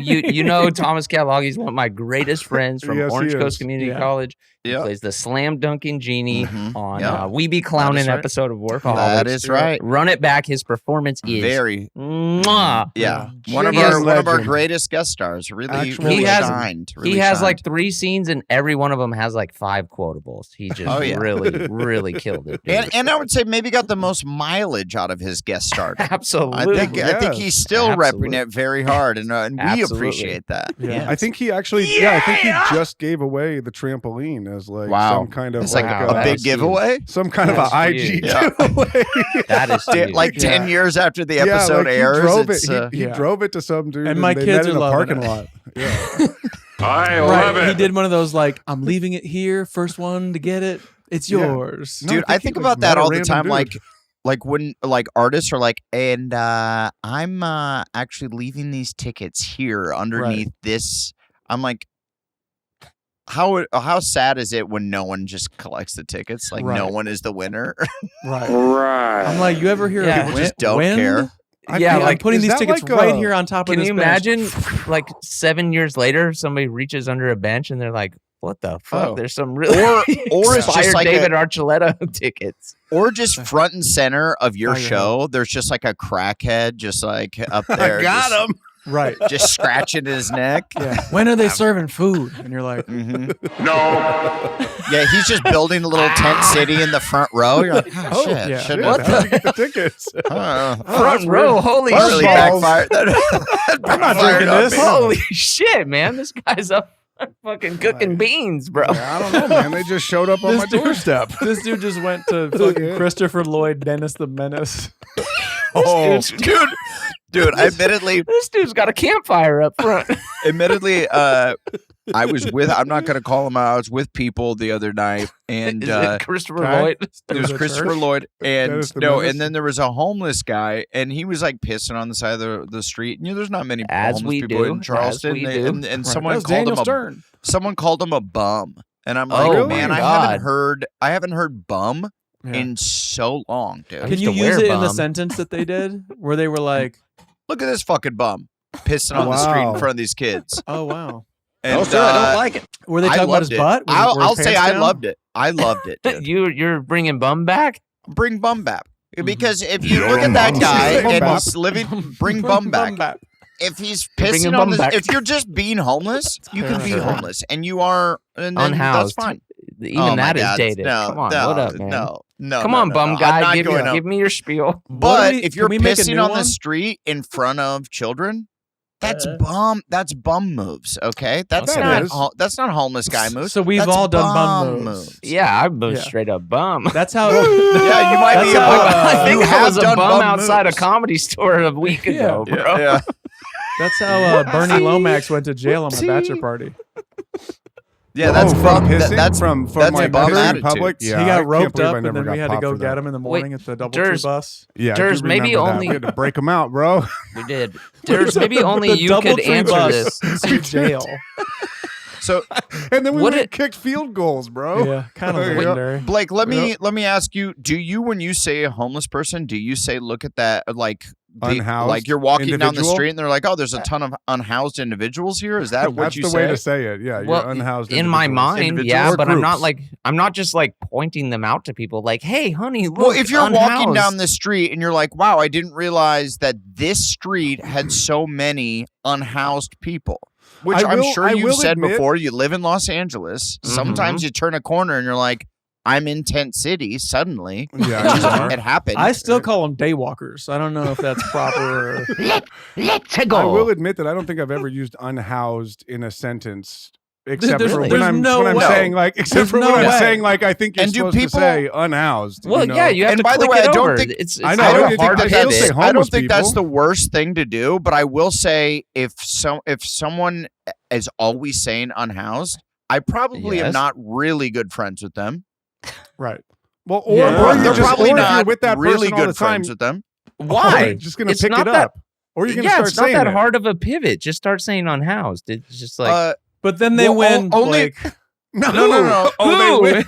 Genie. You know Thomas Kellogg. He's one of my greatest friends from Yes, he Orange Coast is. Community Yeah. College. He Yeah. plays the Slam Dunking Genie Mhm. on Yeah. We Be Clownin' That is right. episode of Workaholics. That is right. Run it back. His performance is Very. mwah. Yeah. Yeah. One of He is our legend. greatest guest stars. Really, Actual really He has- shined. He really has shined. like 3 scenes, and every one of them has like 5 quotables. He just Oh, yeah. really killed it. Dude. And I would say maybe got the most mileage out of his guest stardom. Absolutely. I think he's still Absolutely. repping it very hard, and we Absolutely. appreciate that. Yeah. I think he actually, I think he just gave away the trampoline as like Wow. some kind of It's like Wow, a that big was huge. giveaway. some kind of That's a IG huge. Yeah. giveaway. That is huge. Like 10 years after the episode like airs, he drove it's, it. He Yeah. drove it to some dude, And my they kids met in are a loving parking it. lot. Yeah. I Right. love it. He did one of those like, I'm leaving it here. First one to get it. It's Yeah. yours. No, dude, I think he, about met that a all the random time. dude. Like when like artists are like, and I'm actually leaving these tickets here underneath this. I'm like, how sad is it when no one just collects the tickets? Like no Right. one is the winner. Right. Right. I'm like, you ever hear Yeah. of People just don't wind? care. Yeah, I'm like, putting is these that tickets like right a- here on top of Can this you bench. imagine, like 7 years later, somebody reaches under a bench and they're like, "What the fuck?" Oh. There's some really Or it's just expired like David Archuleta tickets. or just front and center of your Oh, yeah. show. There's just like a crackhead, just like up there. I got just, him. Right. Just scratching his neck. Yeah. When are they serving food? And you're like, hmm No. Yeah, he's just building a little tent city in the front row. You're like, oh, shit. yeah. Shouldn't What have How'd you get the tickets? Front row, holy That really shit! backfired. I'm not drinking this. Holy shit, man! This guy's up fucking cooking beans, bro. I don't know, man. They just showed up on my doorstep. this dude just went to fucking Christopher Lloyd, Dennis the Menace. Oh, dude, admittedly, This dude's got a campfire up front. I'm not going to call him out. I was with people the other night, and Is it Christopher Okay. Lloyd? it was a Christopher church? Lloyd, and Dennis the no, Menace? and then there was a homeless guy, and he was like pissing on the side of the street. And, there's not many As homeless we people do, in Charleston, as we and, do. and Right. someone That was called Daniel him Stern. someone called him a bum, and I'm like, Oh, man, my I God. haven't heard bum Yeah. in so long, dude. I Can used you to use wear it in the bum. sentence that they did where they were like, Look at this fucking bum pissing on the street in Wow. front of these kids. oh, wow. And, No, sir, I don't like it. Were they I talking about his loved it. butt? Were I'll his say pants I down? loved it. I loved it, dude. You're bringing bum back? Bring bum back. Mm-hmm. Because if you look at that guy Bum and back. he's living, bring bum back. If he's bringing pissing bum on this, back. if you're just being homeless, you can be Sure. homeless, and you are, and then Unhoused. that's fine. Even Oh my that is God. dated. No, Come on, no, what up, man? No, No, Come no, on, no, bum no. guy, I'm not give me your spiel. But if you're can we make a pissing new on the one? street in front of children, that's bum. That's bum moves. Okay, that's That not. is. That's not homeless guy moves. So we've That's all done bum moves. Yeah, I'm a Yeah. straight up bum. That's how. Yeah, you might That's be a how, bum. I think you I have was a done bum outside moves. a comedy store a week ago, bro. Yeah. That's how Bernie Lomax went to jail on my bachelor party. Yeah, that's from bum. pissing That's from that's like bum pissing in attitude. public. he Yeah, I got can't roped believe up, I and never then we got had to popped go for get that. him in the morning at the Durs- DoubleTree bus. Yeah, I Durs, do maybe remember that. only- We had to break them out, bro. We did. There's maybe only The you could DoubleTree answer bus this. to jail. So, And then we What went it- and kicked field goals, bro. Yeah, kind of Yeah. legendary. Blake, let me ask you: do you, when you say a homeless person, do you say, "Look at that"? Unhoused like you're walking down the individual? street and they're like, "Oh, there's a ton of unhoused individuals here." Is that what That's you the say? way to say it. Yeah, Well, you're unhoused. in my individuals. mind, Individuals yeah, or but groups. I'm not just like pointing them out to people like, hey, honey, look. Well, if you're walking unhoused. down the street and you're like, "Wow, I didn't realize that this street had so many unhoused people," which I'm sure I you've will said admit- before. You live in Los Angeles. Sometimes you turn a corner and you're like, "I'm in Tent City." Suddenly, Yeah, you are. it happened. I still call them daywalkers. I don't know if that's proper. Or... Let's I go. will admit that I don't think I've ever used unhoused in a sentence, except There's- for there's when I'm no way. saying like, except There's for no when I'm way. saying like, I think you're And do supposed people- to say unhoused. Well, you know? yeah, you have And to by the click way, it I don't over. think- it's I know, not I don't a think hard I to still pivot. say I don't homeless think that's people. the worst thing to do, but I will say if someone is always saying unhoused, I probably am Yes. not really good friends with them. Right. Well, or, Yeah. or They're you're just probably or if you're not with that really person all good the time, friends with them. Why? you're just gonna It's pick not it that- up, or you're gonna Yeah, start it's not saying that it. hard of a pivot. Just start saying unhoused. It's just like But then they Well, win. only- like, No. Oh, they Who? win.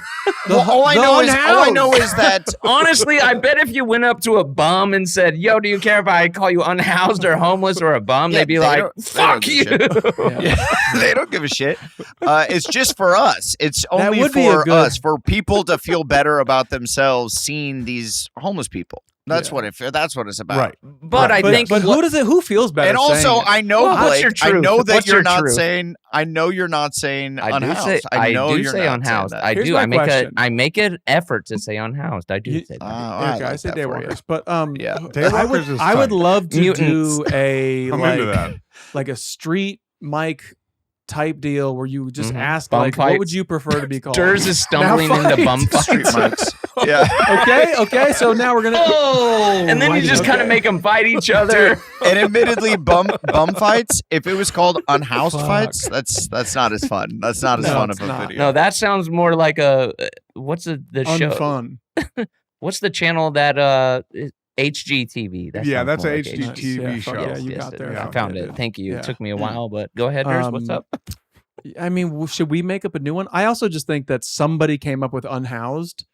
Well, all I know is that Honestly, I bet if you went up to a bum and said, "Yo, do you care if I call you unhoused or homeless or a bum?" Yeah, they'd be they like, don't- they "Fuck don't you." give a yeah. they don't give a shit. It's just for us. It's only would be a for good- us, for people to feel better about themselves seeing these homeless people. That's Yeah. what that's what it's about. Right. But I think but who does it? Who feels better? And also, saying it? I know, Well, what's Blake, your I truth? know that What's you're your not truth? saying. I know you're not saying I do unhoused. say I know you're say not unhoused. saying that. I Here's do. my I make question. I make an effort to say unhoused. I do You- say that. I Okay, I like say that for you. daywalkers, but Yeah. Daywalkers is I would tight. love to Mutants. do a I'm into that. like a street mic type deal where you just ask Bum like, what fights. would you prefer to be called? Durs is stumbling into bum Street fights. mics. Yeah. Okay. So now we're gonna. Oh, and then you just kind of make them fight each other. And admittedly, bum fights. If it was called unhoused Fuck. fights, that's not as fun. That's not as No, fun it's of a not. video. No, that sounds more like a what's the show? Unfun. What's the channel that HGTV? That Yeah, sounds that's more a like HGTV Yeah, show. fuck yeah, you Yes, got there. I Yeah. found Yeah, it. Thank you. yeah. It took me a while, but go ahead, Durs. What's up? I mean, should we make up a new one? I also just think that somebody came up with unhoused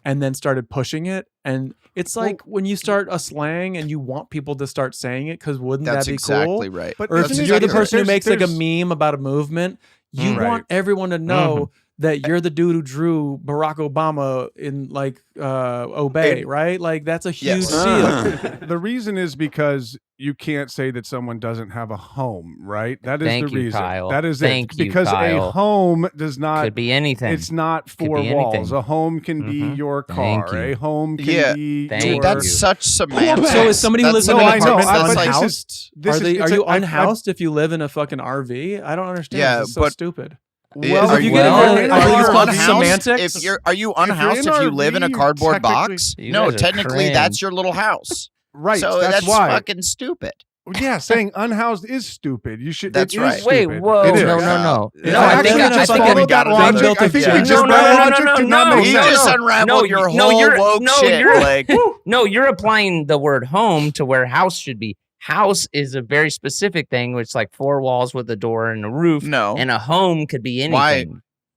and then started pushing it. And it's like when you start a slang and you want people to start saying it, because wouldn't That's that be exactly cool? right. But Or if isn't it- you're the there's- person who makes like a there's- meme about a movement, you Right. want everyone to know that you're the dude who drew Barack Obama in like Obey, right? Like that's a huge Yes. deal. The reason is because you can't say that someone doesn't have a home, right? That is Thank the you, reason. Kyle. That is Thank it. you, Because Kyle. a home does not. Could be anything. It's not Could four be walls. anything. A home can be Mhm. your Thank car. you. A home can Yeah. be Thank your. you. That's such semantics. So is somebody who lives That's in an so- I know, apartment I- that's but this is- unhoused? this Are is- they? Are it's a- you I- unhoused if you live in a fucking RV? I don't understand. Yeah, This is so but- stupid. Well, if you get well, into are I think it's you called unhoused? semantics. Are you unhoused in if you RV, live in a cardboard technically- box? You No, guys are technically that's cringe. your little house. Right. So that's, that's why. fucking stupid. Yeah, saying unhoused is stupid. You should. That's it is right. Wait, stupid. whoa, It is. no. If No, I I actually think just I followed think that we logic, built I a think yeah. we Just just that read- logic did not no, make You sense. just unraveled your no, whole you're- woke no, shit. you're- Like, No, you're applying the word home to where house should be. House is a very specific thing, which is like four walls with a door and a roof. no. And a home could be anything. Why?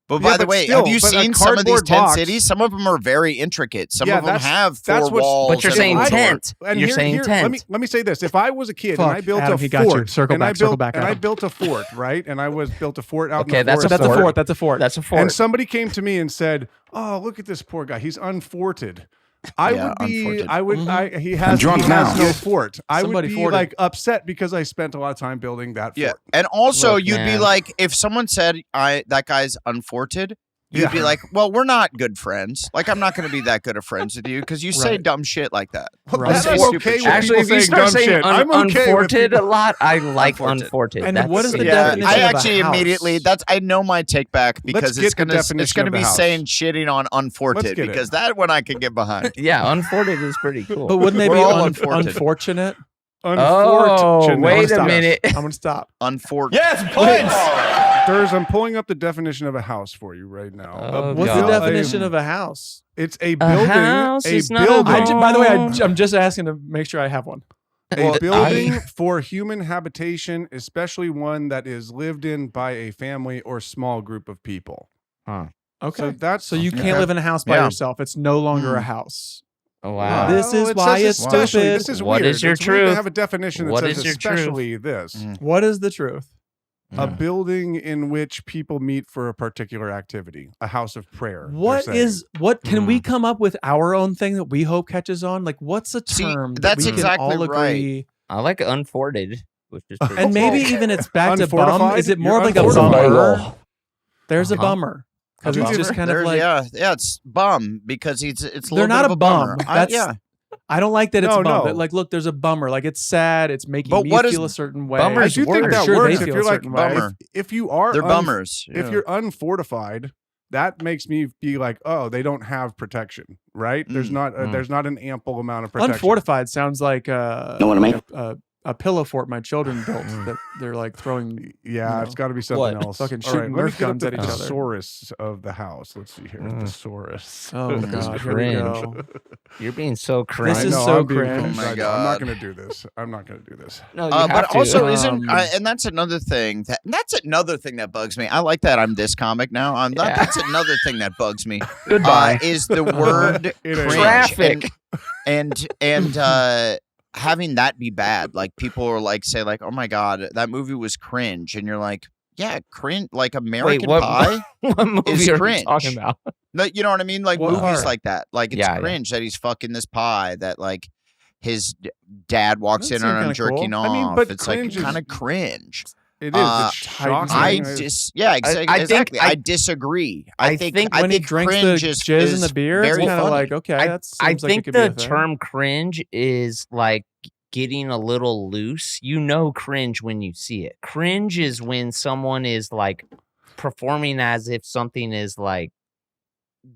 But by Yeah, the but way, still, have you but a seen some of these cardboard tent box- cities? Some of them are very intricate. Some Yeah, of them that's- have that's four what's- walls. But you're and saying a door. tent. And You're saying tent. Let me say this: if I was a kid Fuck, and I built Adam, a he got you. fort, Circle and I back, circle built back, and I Adam. built a fort, right? And I built a fort out. Okay, in the that's a forest That's a fort. fort. That's a fort. That's a fort. And somebody came to me and said, "Oh, look at this poor guy. He's unforted." I Yeah, would be. unforted. I would. He has. drunk he has now. no fort. I would Somebody be forted. like upset because I spent a lot of time building that Yeah, fort. and also Look, you'd be man. like, if someone said, that guy's unforted," you'd be like, well, we're not good friends. Like, I'm not going to be that good of friends with you because you say dumb shit like that. Right. You say I'm stupid okay with shit. Actually, if people you saying start dumb saying shit. I'm okay with unforted people- a lot, I like unforted. And what is the Yeah, definition I of a actually house? immediately I know my take back because Let's get the it's definition gonna of the be house. saying shitting on Let's unforted get it. because that one I can get behind. Yeah, unforted is pretty cool. But wouldn't they We're be all unfortunate. unfortunate? Unfortunate. wait a Stop. minute. I'm gonna stop. Unfortunate. Yes, points. Durs, I'm pulling up the definition of a house for you right now. Oh, What's God. the definition of a house? It's a building. house is not a building. home. By the way, I'm just asking to make sure I have one. A building for human habitation, especially one that is lived in by a family or small group of people. Okay, So that's so you can't live in a house by Yeah. yourself. It's no longer a house. Oh, wow. This is it why says it's especially. stupid. This is What weird. is your It's weird to truth? have a definition that What says is your truth? especially this. What is the truth? A building in which people meet for a particular activity, a house of prayer. What can we come up with our own thing that we hope catches on? Like, what's a See, term that that's we can exactly all agree? I like unforted, which is pretty And maybe even it's back to bum. Unfortified? Is it more You're like a unfortified. bummer? There's a Uh-huh. bummer because A it's bummer. just kind of There's- like yeah, it's bum because it's a they're little not bit a of bum. bummer. That's I don't like that it's No, a bum. no. But like, look, there's a bummer. Like it's sad. It's making But me what is- feel a certain way. Bummer's I do think worse. that Sure, works they if feel you're a like certain way. bummer. if you are They're bummers. If Yeah. you're unfortified, that makes me be like, oh, they don't have protection, right? There's not there's not an ample amount of protection. Unfortified sounds like Know what I mean? a pillow fort my children built that they're like throwing. Yeah, you it's know, got to be something what? else. Fucking All right, shooting let me Nerf get up guns the at each other. thesaurus of the house. Let's see here. Thesaurus. Oh god, here we cringe. go. You're being so cringe. This I is know, so I'm being cringe. cringe. Oh my I know. I'm God. not going to do this. I'm not going to do this. No, you But have to. also Um, and that's another thing that bugs me. I like that I'm this comic now. That's another thing that bugs me. Goodbye. Is the word It is. cringe Traffic. and having that be bad. Like people are like say like, oh my god, that movie was cringe, and you're like, yeah, cringe. Like American what- Pie. What movie is are you cringe. talking about? Like, you know what I mean? Like What movies part? like that. Like it's Yeah, cringe that he's fucking this pie. That like his dad walks That in seemed and I'm kinda cool. jerking I mean, off. but it's like cringe is- kind of cringe. It is. Uh, It's shocking. I think- exactly. I- I disagree. I think when he think drinks the cringe is jizz in the beer, it's very kind of funny. like okay, that I seems like think it could be the a thing. term cringe is like getting a little loose. You know cringe when you see it. Cringe is when someone is like performing as if something is like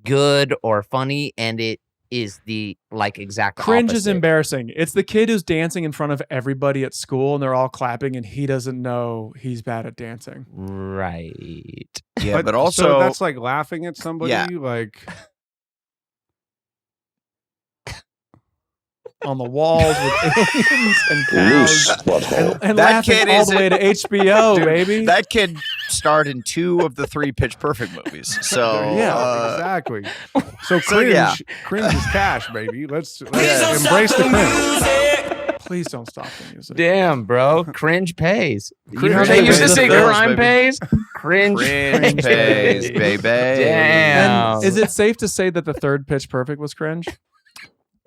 good or funny and it is the like exact Cringe is opposite. embarrassing. It's the kid who's dancing in front of everybody at school and they're all clapping and he doesn't know he's bad at dancing. Right. Yeah, but so also that's like laughing at somebody. Yeah. Like On the walls with aliens and cows and That laughing kid all is the way in- to HBO, Dude, baby. that kid starred in 2 of the 3 Pitch Perfect movies. So Yeah, exactly. So cringe, yeah. cringe is cash, baby. Let's embrace the cringe. Please don't stop the music. Damn, bro. Cringe pays. You know Cringe they used to pays say the bills, crime baby. pays? Cringe pays, baby. Damn. And is it safe to say that the third Pitch Perfect was cringe?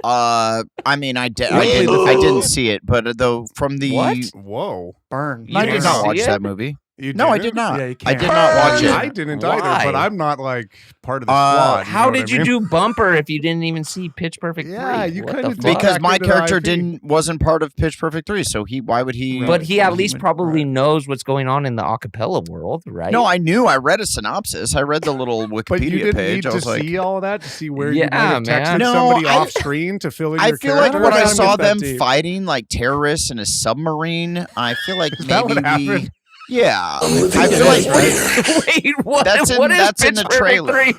I mean, I didn't see it, but though from the What? Whoa. Burn. You I didn't did not see watch it? that movie. You No, I didn't? did not. Yeah, you I can't. did not watch it. I didn't Why? either, but I'm not like part of the squad. How know what did I you mean? do Bumper if you didn't even see Pitch Perfect 3? Yeah, you What couldn't the do fuck? Because Back my into the character IP. wasn't part of Pitch Perfect 3, so why would he? But he at least Right. probably knows what's going on in the acapella world, right? No, I knew. I read a synopsis. I read the little Wikipedia But you didn't page. need I to was like, see all that to see where you Yeah, might have texted man. No, somebody I- off screen to fill in I your feel like character. when I Let him saw get that them deep. fighting like terrorists in a submarine, I feel like Is that maybe what we. happened? Yeah, I feel like Wait, what? That's in- what is that's in Pitch the Perfect trailer. 3?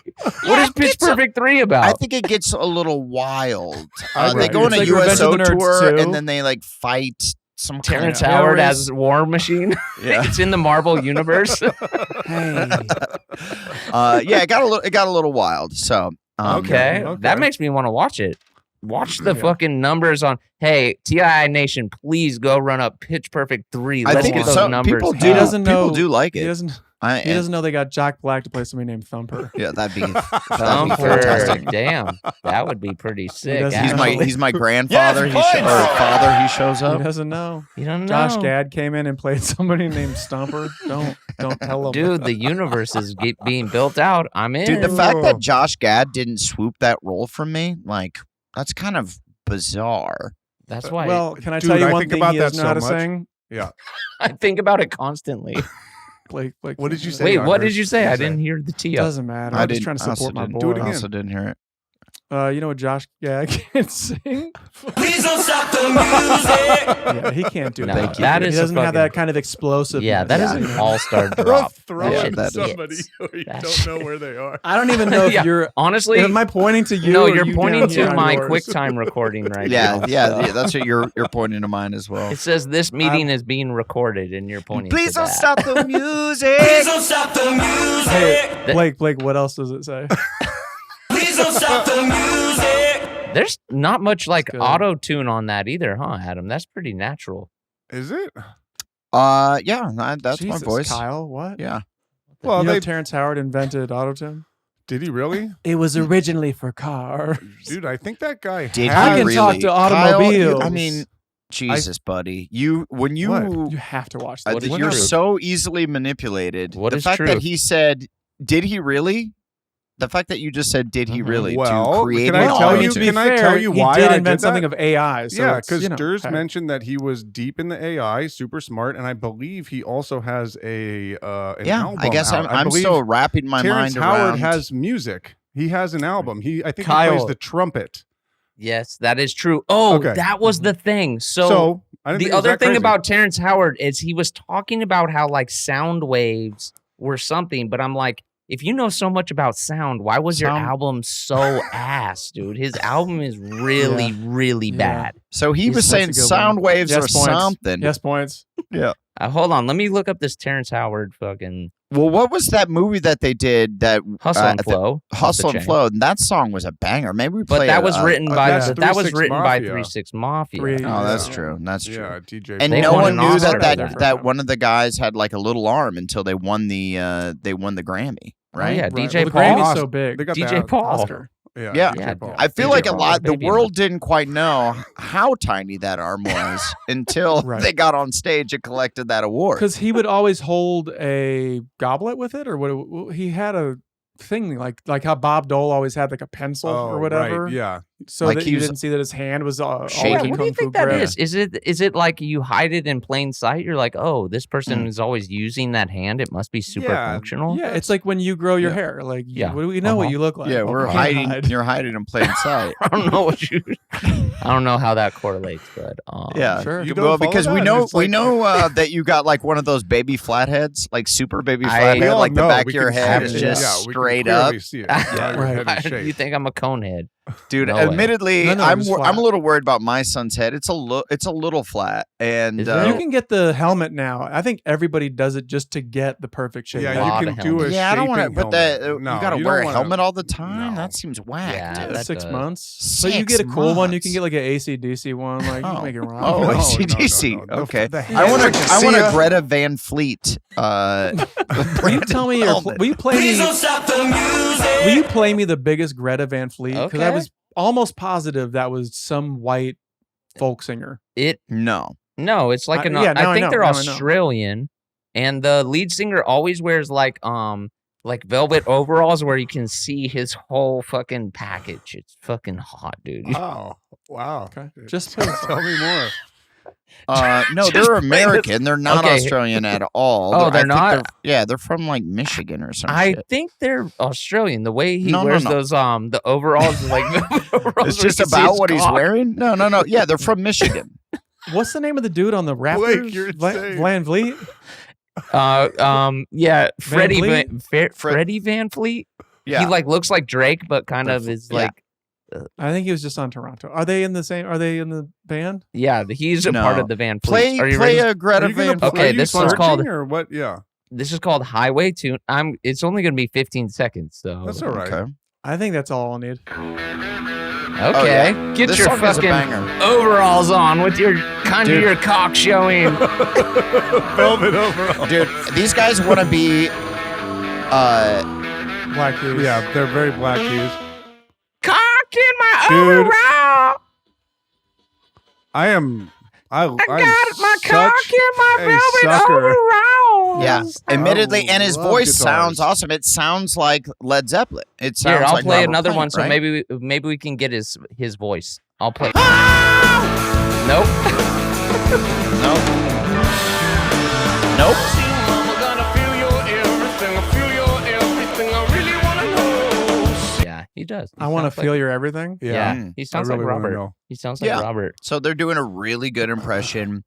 What is Pitch Perfect 3 about? I think it gets a little wild. They Right. go on It's a like Revenge USO of the Nerds tour 2. and then they like fight some Terrence kind of Howard terrorist. as War Machine. Yeah. It's in the Marvel universe. Hey. Yeah, it got a little wild. So Okay. Okay. That makes me want to watch it. Watch the fucking numbers on. Hey, TII Nation, please go run up Pitch Perfect 3. I Let's think get those some numbers. people He do. doesn't know. People do like He it. doesn't. He doesn't know they got Jack Black to play somebody named Thumper. Yeah, that'd be Thumper. fantastic. Damn, that would be pretty sick. He's my grandfather. Father. He shows up. He doesn't know. You don't know. Josh Gad came in and played somebody named Stomper. Don't tell him. Dude, the universe is being built out. I'm in. Dude, the fact that Josh Gad didn't swoop that role from me, like, that's kind of bizarre. That's why. Well, can I tell you one thing he doesn't know how to sing? Yeah. I think about it constantly. Blake, what did you say? Wait, what did you say? I didn't hear the tee up. Doesn't matter. I'm just trying to support my boy. Do it again. I also didn't hear it. You know what Josh Gad can sing? Please don't stop the music. Yeah, he can't do that. That is he doesn't have that kind of explosive. Yeah, that is an all-star drop. Throw somebody you don't know where they are. I don't even know if you're honestly. Am I pointing to you? No, or you're you pointing to my yours? QuickTime recording right Yeah, now. yeah, that's what you're pointing to mine as well. It says this meeting is being recorded, and you're pointing. Please to don't that. stop the music. Please don't stop the music. Hey, Blake, what else does it say? Please don't stop the music. There's not much like good. auto tune on that either, huh, Adam? That's pretty natural. Is it? Yeah, that's Jesus, my voice. Kyle, what? Yeah. Well, You know Terrence Howard invented autotune? did he really? It was originally for cars. Dude, I think that guy Did had- I he can really? talk to automobiles. Kyle, I mean, Jesus, buddy. When you What? You have to watch that. What is you're true? so easily manipulated. What the is fact true? that he said, "Did he really?" The fact that you just said, "Did he really?" Well, to create can I an tell auto you- tune. can I tell you why he did I invent did something that? of AI? So yeah, it's, because Durs mentioned that he was deep in the AI, super smart, and I believe he also has an album. I guess out. I'm still wrapping my Terrence mind Howard around. has music. He has an album. I think he Kyle. plays the trumpet. Yes, that is true. Oh, Okay. that was the thing. So I didn't think the it was other that thing crazy. about Terrence Howard is he was talking about how like sound waves were something, but I'm like, if you know so much about sound, why was your album so ass, dude? His album is really, really bad. So he was saying That's a good sound one. waves Yes, or points. something. Yes, points. Yeah. Hold on, let me look up this Terrence Howard fucking Well, what was that movie that they did that Hustle and Flow. Hustle and Flow? And that song was a banger. Maybe we play. But that was written by that's that was 3 6 written by Mafia. 3 6 Mafia. Oh, that's Yeah. true. That's true. Yeah, DJ. And They no won one an knew Oscar that for that one of the guys had like a little arm until they won the Grammy, right? Oh, yeah, Right. DJ Well, the Paul. Grammy's so big. They got DJ the Paul. Oscar. Yeah, Yeah. DJ Yeah, Paul. I feel DJ like a Paul, lot. The baby world didn't quite know how tiny that arm was until Right. they got on stage and collected that award. Because he would always hold a goblet with it, or what? He had a thing like how Bob Dole always had like a pencil or whatever. Right, yeah. So Like that he you was didn't see that his hand was shaking. What do you think that is? Is it like you hide it in plain sight? You're like, oh, this person is always using that hand. It must be super Yeah. functional. Yeah, it's like when you grow your hair. Like, Yeah. we know what Uh-huh. you look like. Yeah, Well, we're we can't hiding. hide. You're hiding in plain sight. I don't know what you. I don't know how that correlates, but Yeah, Sure. You well, don't follow because we that? know It's like- that you got like one of those baby flatheads, like super baby We flathead, all like the know. back We of your can head see is it. just Yeah, we can straight up. clearly see it. Now your Right. head is you shaped. think I'm a conehead? Dude, No way. admittedly, No, I'm it's flat. I'm a little worried about my son's head. It's a little flat, and Is it? You can get the helmet now. I think everybody does it just to get the perfect shape. Yeah, lot you of can do a yeah, I don't want to shaping put that. helmet. No, you got to you wear don't a wanna- helmet all the time. No. That seems whack, Yeah, dude. that 6 does. months. So you get a 6 cool one. You months. can get like an AC/DC one. Like you Oh. can make it run. Oh, No, AC/DC. no. Okay, The I want hand- a Greta Van Fleet. Will you tell me? helmet. Will you play Please me? don't stop the music. Will you play me the biggest Greta Van Fleet? Because I Okay. was almost positive that was some white folk singer. No. No, it's like I- an. yeah, now I I think know, they're now I know. Australian, and the lead singer always wears like velvet overalls where you can see his whole fucking package. It's fucking hot, dude. Wow. Wow. Okay, just Tell me more. No, Just they're play American. They're not Okay. Australian at all. Oh, I they're think not? they're from like Michigan or some I shit. think they're Australian. The way he No, no, wears no. those the overalls is like velvet overalls It's where you just can see about his what he's cock. wearing. No. Yeah, they're from Michigan. what's the name of the dude on the Raptors? Blake, you're Van insane. Vliet. Yeah, Freddie Vliet? Freddie Van Fleet. Yeah. He like looks like Drake, but kind of is yeah. like I think he was just on Toronto. Are they in the same? Are they in the band? he's a No. part of the Van Fleet. Play Are you play ready? a Greta Are you gonna- Van Fleet. Okay, are you this one's searching called- or what? Yeah, This is called Highway Tune. It's only going to be 15 seconds, so that's all right. Okay. I think that's all I'll need. Okay, yeah. get This your song is a fucking banger. overalls on with your kind of Dude. your cock showing. Velvet overall. Dude, these guys want to be Black keys. Yeah, they're very black keys. Cock in my Dude. overall. I got my cock in my a velvet sucker. overall. Yeah, admittedly, and his love voice guitars. sounds awesome. It sounds like Led Zeppelin. It sounds Here, I'll like play Robert another Plant, one, so right? maybe we can get his voice. I'll play. Nope. Nope. Yeah, he does. I want to feel your everything. Yeah, he sounds really like wanna Robert. know. He sounds like Yeah. Robert. So they're doing a really good impression.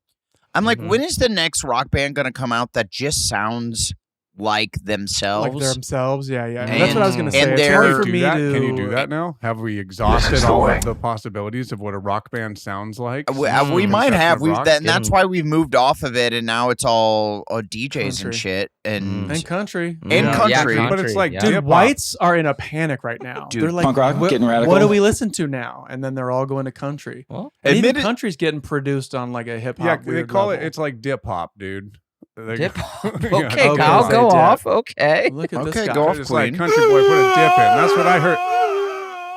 I'm like, when is the next rock band going to come out that just sounds like themselves? Like themselves. Yeah. And- That's what I was gonna say. and It's they're- hard for Do me that? to. Can you do that now? Have we exhausted all of the possibilities of what a rock band sounds like? We might have. Conception of rock? That's why we've moved off of it, and now it's all DJs and Country. shit. And And country. In country. But it's like, yeah. Dude, hip-hop. whites are in a panic right now. Dude, they're like, punk rock, getting radical. What do we listen to now? And then they're all going to country. Well, And even admitted- country's getting produced on like a hip hop. Yeah, they weird call level. it. It's like dip hop, dude. dip hop. Yeah. Okay, Okay, Kyle, say go dip. off. Okay. Look at this Okay, guy. go off. It's like Queen. country boy put a dip in. That's what I heard.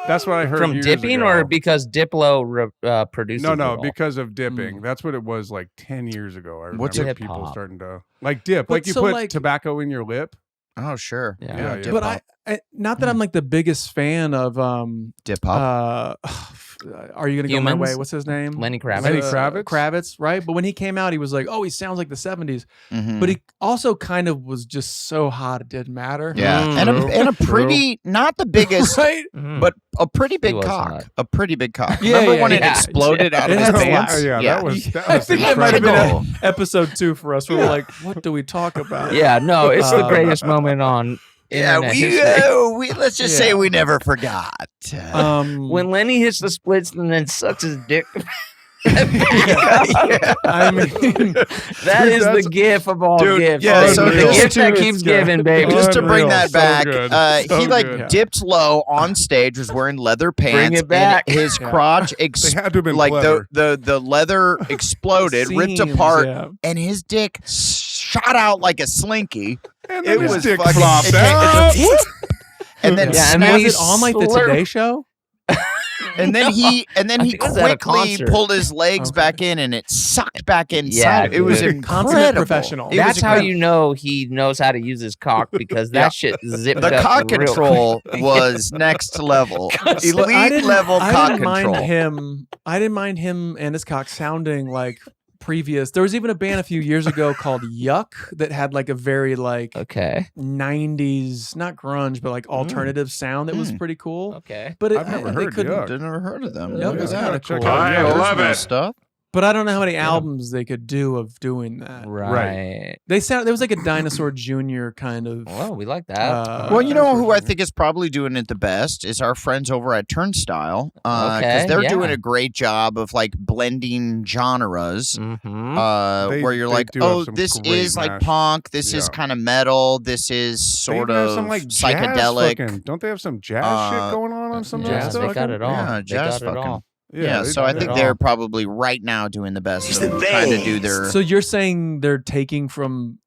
That's what I heard From years dipping ago. or because Diplo produces No, it all? because of dipping. That's what it was like 10 years ago. I remember What's hip people hop? starting to like dip, But like you so, put like- tobacco in your lip. oh, sure. Yeah. dip But hop. not that I'm like the biggest fan of Dip hop. Are you gonna go my Humans? way? What's his name? Lenny Kravitz. Lenny Kravitz? Kravitz, right? But when he came out, he was like, "Oh, he sounds like the '70s," Mhm. but he also kind of was just so hot it didn't matter. Yeah, Mm. and a True. pretty, not the biggest, right? Mhm. but a pretty big was cock. hot. A pretty big cock. Yeah, Remember yeah, when it yeah. exploded out It of his had a pants? lot. Yeah, that was I think that might have been incredible. episode 2 for us. We were like, "What do we talk about?" Yeah, no, it's the Um, greatest moment on Yeah, internet history. we let's just say Yeah. we never forgot. When Lenny hits the splits and then sucks his dick. I mean, That is the that's- gif of all Dude, gifts. yeah, baby. so the this gift that too, keeps it's good. giving, baby. Just to bring Unreal. that So back, good. he So like good. dipped low on stage, was wearing leather pants. it back. And his Yeah. crotch They had to have been like leather. the leather exploded, ripped Seams, apart, yeah. and his dick shot out like a slinky. And It then his was dick fucking flopped it- out. And then Yeah, and Was then he it on like the slurped- Today Show? and then he I think it was at a quickly concert. pulled his legs Okay. back in, and it sucked back inside. Yeah, it was dude. incredible. Consummate professional. It That's was how incredible. you know he knows how to use his cock because that shit zipped The up cock real control quick. was next level. Elite I didn't- level I cock didn't control. mind him. I didn't mind him and his cock sounding like previous. There was even a band a few years ago called Yuck that had like a very like Okay. 90s, not grunge, but like alternative sound that was pretty cool. Okay. But I've never heard couldn't. Yuck. I've never heard of them. Yuck Look is at kinda that. cool. I love it. Stuff. But I don't know how many albums they could do of doing that. Right. They sound. There was like a Dinosaur Jr. kind of. Well, we like that. Well, you know Dinosaur who I Jr. think is probably doing it the best is our friends over at Turnstile, because Okay, they're yeah. doing a great job of like blending genres. Mm-hmm. Where you're They like, do have oh, some this great is like mash. punk, this is Yeah. kind of metal, this is They sort even have of some, like, jazz psychedelic. fucking- don't they have some jazz shit going on some of that Jazz, stuff? they got it all. Yeah, they jazz got it fucking. all. Yeah, they so I got think it they're all. probably right now doing the best of trying to do their. So you're saying they're taking from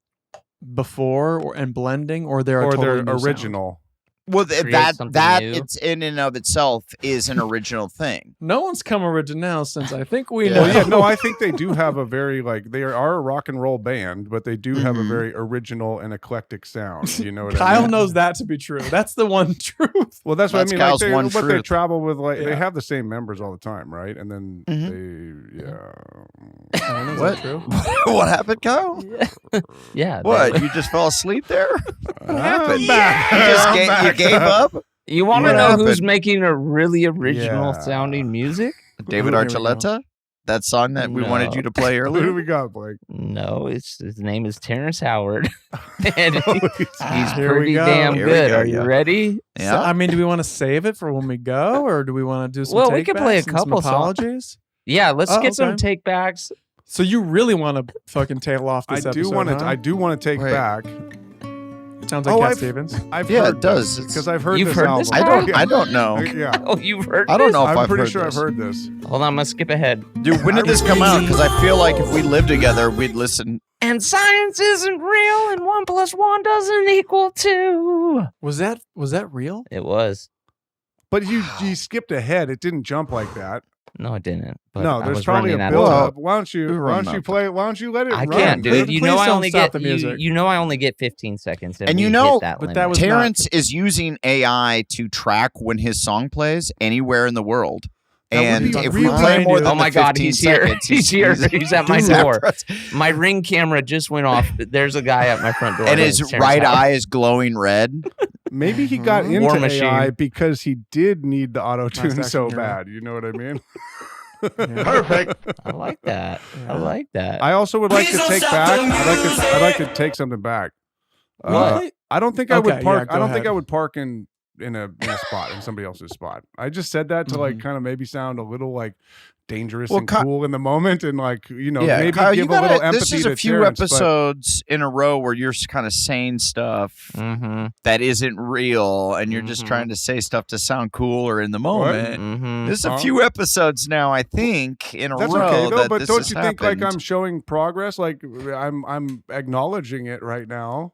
before and blending, or they're a or totally their new sound? original. Well, Create that something that new. it's in and of itself is an original thing. No one's come original since I think we Yeah. know. Well, yeah, no, I think they do have a very like they are a rock and roll band, but they do have a Mhm. very original and eclectic sound. You know what I Kyle mean? knows that to be true. That's the one truth. Well, that's what That's I mean. Kyle's Like they, one but they truth. travel with like they Yeah. have the same members all the time, right? And then Mhm. they, I don't know, is What? that true? What happened, Kyle? Yeah. What? You just fell asleep there? What happened? I'm back. You just I'm you back. gave up? You want to What know who's happened? making a really original Yeah. sounding music? David Here we go. Archuleta? That song that we wanted No. you to play Who do earlier? we got, Blake? No, his name is Terrence Howard, and he's Here we pretty go. damn Here we good. go, Are you yeah. ready? Yeah. So, I mean, do we want to save it for when we go, or do we want to do some? Well, we could play a take-backs and some couple songs. apologies. Yeah, let's Oh, get some okay. take backs. So you really want to fucking tail off I this do episode? want to. huh? I do want to take Wait. back. Sounds like Oh, Cat I've- Stevens. I've Yeah, heard it does. because I've heard You've this heard album. this I don't know. Yeah, Oh, you've heard? I don't know if I'm I've pretty heard sure this. I've heard this. Hold on, I'm gonna skip ahead. Dude, when did this come out? Because I feel like if we lived together, we'd listen And science isn't real, and 1 + 1 doesn't equal 2. Was that real? It was. But you skipped ahead. It didn't jump like that. No, it didn't. But No, I there's was probably a running out of build time. up. Why don't you play? Why don't you let it I run? can't, dude. You Please know I don't only stop get the music. you know I only get 15 seconds, And we you know- hit that but limit. that was Terrence is using AI to track when his song plays anywhere in the world. That would And be if we really play more good. than Oh my the God, 15 he's here. seconds, He's here. He's at my he's door. us. My Ring camera just went off. There's a guy at my front door. And his Terrence right Howard. eye is glowing red. Maybe he got into War Machine. AI because he did need the auto tune Nice so action hero. bad. You know what I mean? Perfect. I like that. I like that. I also would like Please to don't take stop back. the I'd like to take something back. What? I don't think I would Okay, park. yeah, I go don't think ahead. I would park in a spot in somebody else's spot. I just said that to like Mhm. kind of maybe sound a little like dangerous Well, and cool in the moment, and like maybe Kyle, give you a little gotta- empathy this is to a few Terrence, but- episodes in a row where you're kind of saying stuff Mm-hmm. that isn't real, and you're just Mhm. trying to say stuff to sound cool or in the moment. Mm-hmm. This is a Huh? few episodes now, I think, in a That's row. okay though, that but this don't has you think like happened. I'm showing progress? Like I'm acknowledging it right now.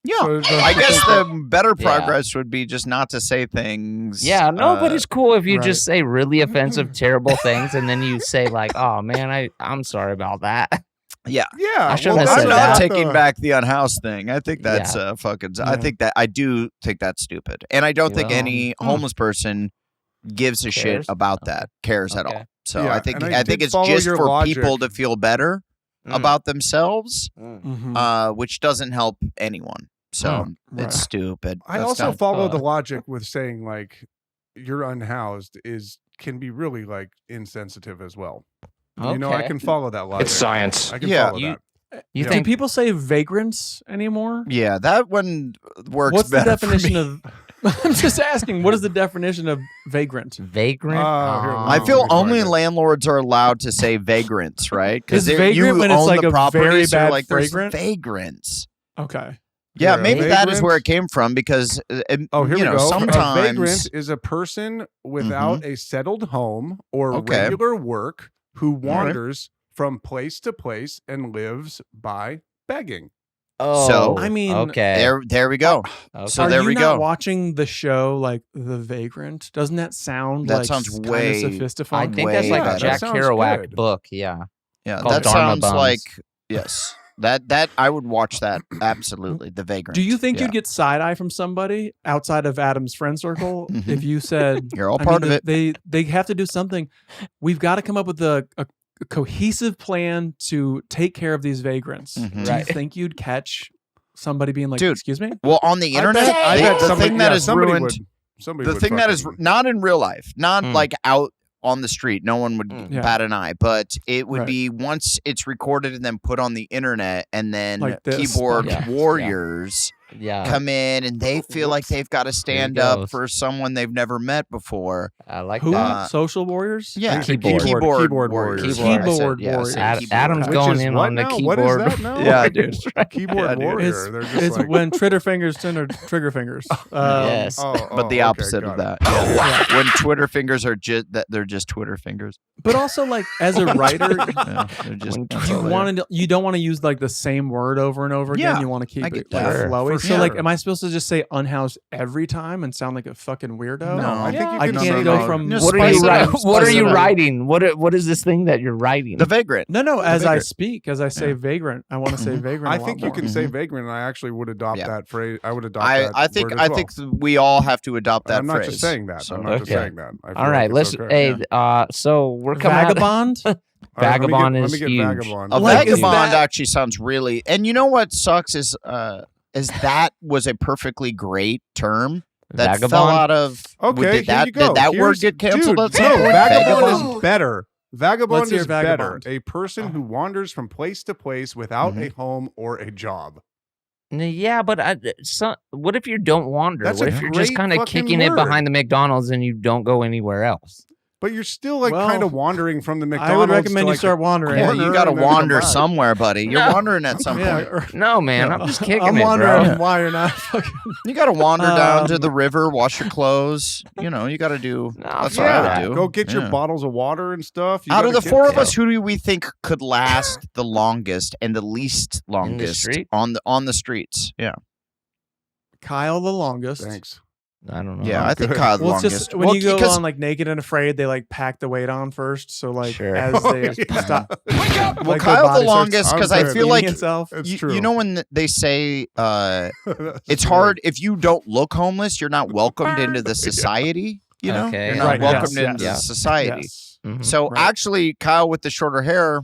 Yeah, So don't I you guess think the better Yeah. progress would be just not to say things. Yeah, no, but it's cool if you right. just say really offensive, terrible things, and then you say like, "Oh man, I'm sorry about that." yeah. Yeah, I shouldn't have I'm said not that. taking back the unhoused thing. I think that's Yeah. fucking. Yeah. I think that I do think that's stupid, and I don't think Well, any homeless person gives a shit Cares? about that, cares at Okay. all. So Yeah, I think and I did it's follow just your for logic. people to feel better Mm. about themselves, Mhm. which doesn't help anyone. So Right. it's stupid. I That's also not- follow the logic with saying like you're unhoused can be really like insensitive as well. You know, I Okay. can follow that logic. It's science. I can Yeah, follow you- that. You Yeah. Do think people say vagrants anymore? Yeah, that one works What's the better for definition me. of? I'm just asking. What is the definition of vagrant? vagrant? Oh, here, I Oh, feel let me only find it. landlords are allowed to say vagrants, right? Is you vagrant when it's own like the a very properties, they're bad like, there's fragrant? vagrants. Okay. Yeah, Yeah, maybe that is where it vagrant. came from because Oh, here you we know, go. sometimes A vagrant is a person without a settled home or Okay. regular work who wanders from place to place and lives by begging. Oh, So, I mean, okay. there we go. Okay. So are there you we not go. watching the show like The Vagrant? Doesn't that sound That like sounds kind way- of I sophisticated? think that's like way a better. Jack That sounds Kerouac good. book. Yeah. Yeah, Called that Dharma sounds Bums. like yes. That I would watch that absolutely. The vagrant. Do you think Yeah. you'd get side eye from somebody outside of Adam's friend circle Mhm. if you said You're all I part mean, of it. They have to do something. We've got to come up with a cohesive plan to take care of these vagrants. Mhm. Do Right. you think you'd catch somebody being like, Dude, "Excuse me"? Well, on the I internet, bet- I bet the somebody- thing that yeah, is somebody ruined. would- somebody The would thing that is fucking- not in real life, not Mm. like out on the street, no one would Yeah. bat an eye, but it would Right. be once it's recorded and then put on the internet, and then Like this. keyboard Yeah. warriors Yeah. come in and they feel like they've got to stand There it up goes. for someone they've never met before. I like Who? that. Social warriors? Yeah, Keyboard. Keyboard warriors. warriors. I said- Keyboard yeah, I warriors. said keyboard. Adam's Which going is in what on the now? keyboard. What is that now? Yeah, dude. Keyboard Yeah, dude. warrior. It's, They're just it's like, when Twitter fingers turn to trigger fingers. Yes. But the opposite of that. Yeah. When Twitter fingers are just that they're just Twitter fingers. But also, like as a writer, Yeah, they're just When that's you all they are. you don't want to use like the same word over and over again. Yeah, You want to keep I it get like that. flowy. For So like, sure. am I supposed to just say unhoused every time and sound like a fucking weirdo? No, I think you I can can't say go that. from Just What are spice you it writing? up, What spice are it you up. writing? What is this thing that you're writing? The vagrant. No, as I vagrant. speak, as I say vagrant, I want to say vagrant. I a lot think you more. can say vagrant, and I actually would adopt Yeah. that phrase. I would adopt I that. think word I as well. think we all have to adopt that I'm not phrase. just saying that. So- I'm not just Okay. saying that. I feel All right, like it's let's. okay. Hey, so we're coming out. Vagabond. All right, Vagabond let is me get huge. Vagabond. A Like, is vagabond that- actually sounds really. And you know what sucks is that was a perfectly great term that Vagabond? fell out of. Okay, did that here you go. did that word Here's- get canceled dude, at some no, point? Vagabond is better. Vagabond Let's hear is vagabond. better. A person who wanders from place to place without a home or a job. Yeah, but what if you don't wander? That's What a if you're just great kind of fucking kicking it word. behind the McDonald's and you don't go anywhere else? But you're still like kind of wandering from the McDonald's. I would recommend to, you start wandering. Yeah, you got to wander somewhere, buddy. You're wandering at some point. No, man, I'm just kicking I'm it, wondering bro. why you're not fucking. You got to wander down to the river, wash your clothes. You know, you got to do. That's what I would do. Go get your bottles of water and stuff. Out of the four of us, who do we think could last the longest and the least longest on the streets? Yeah, Kyle the longest. Thanks. I don't know. Yeah, I think Kyle the longest. Just when you go on like Naked and Afraid, they like pack the weight on first. So like as they stop. Well, like Kyle the longest because I feel like you know when they say it's hard if you don't look homeless, you're not welcomed into the society. You know, you're not welcomed into society. Yes. So actually, Kyle with the shorter hair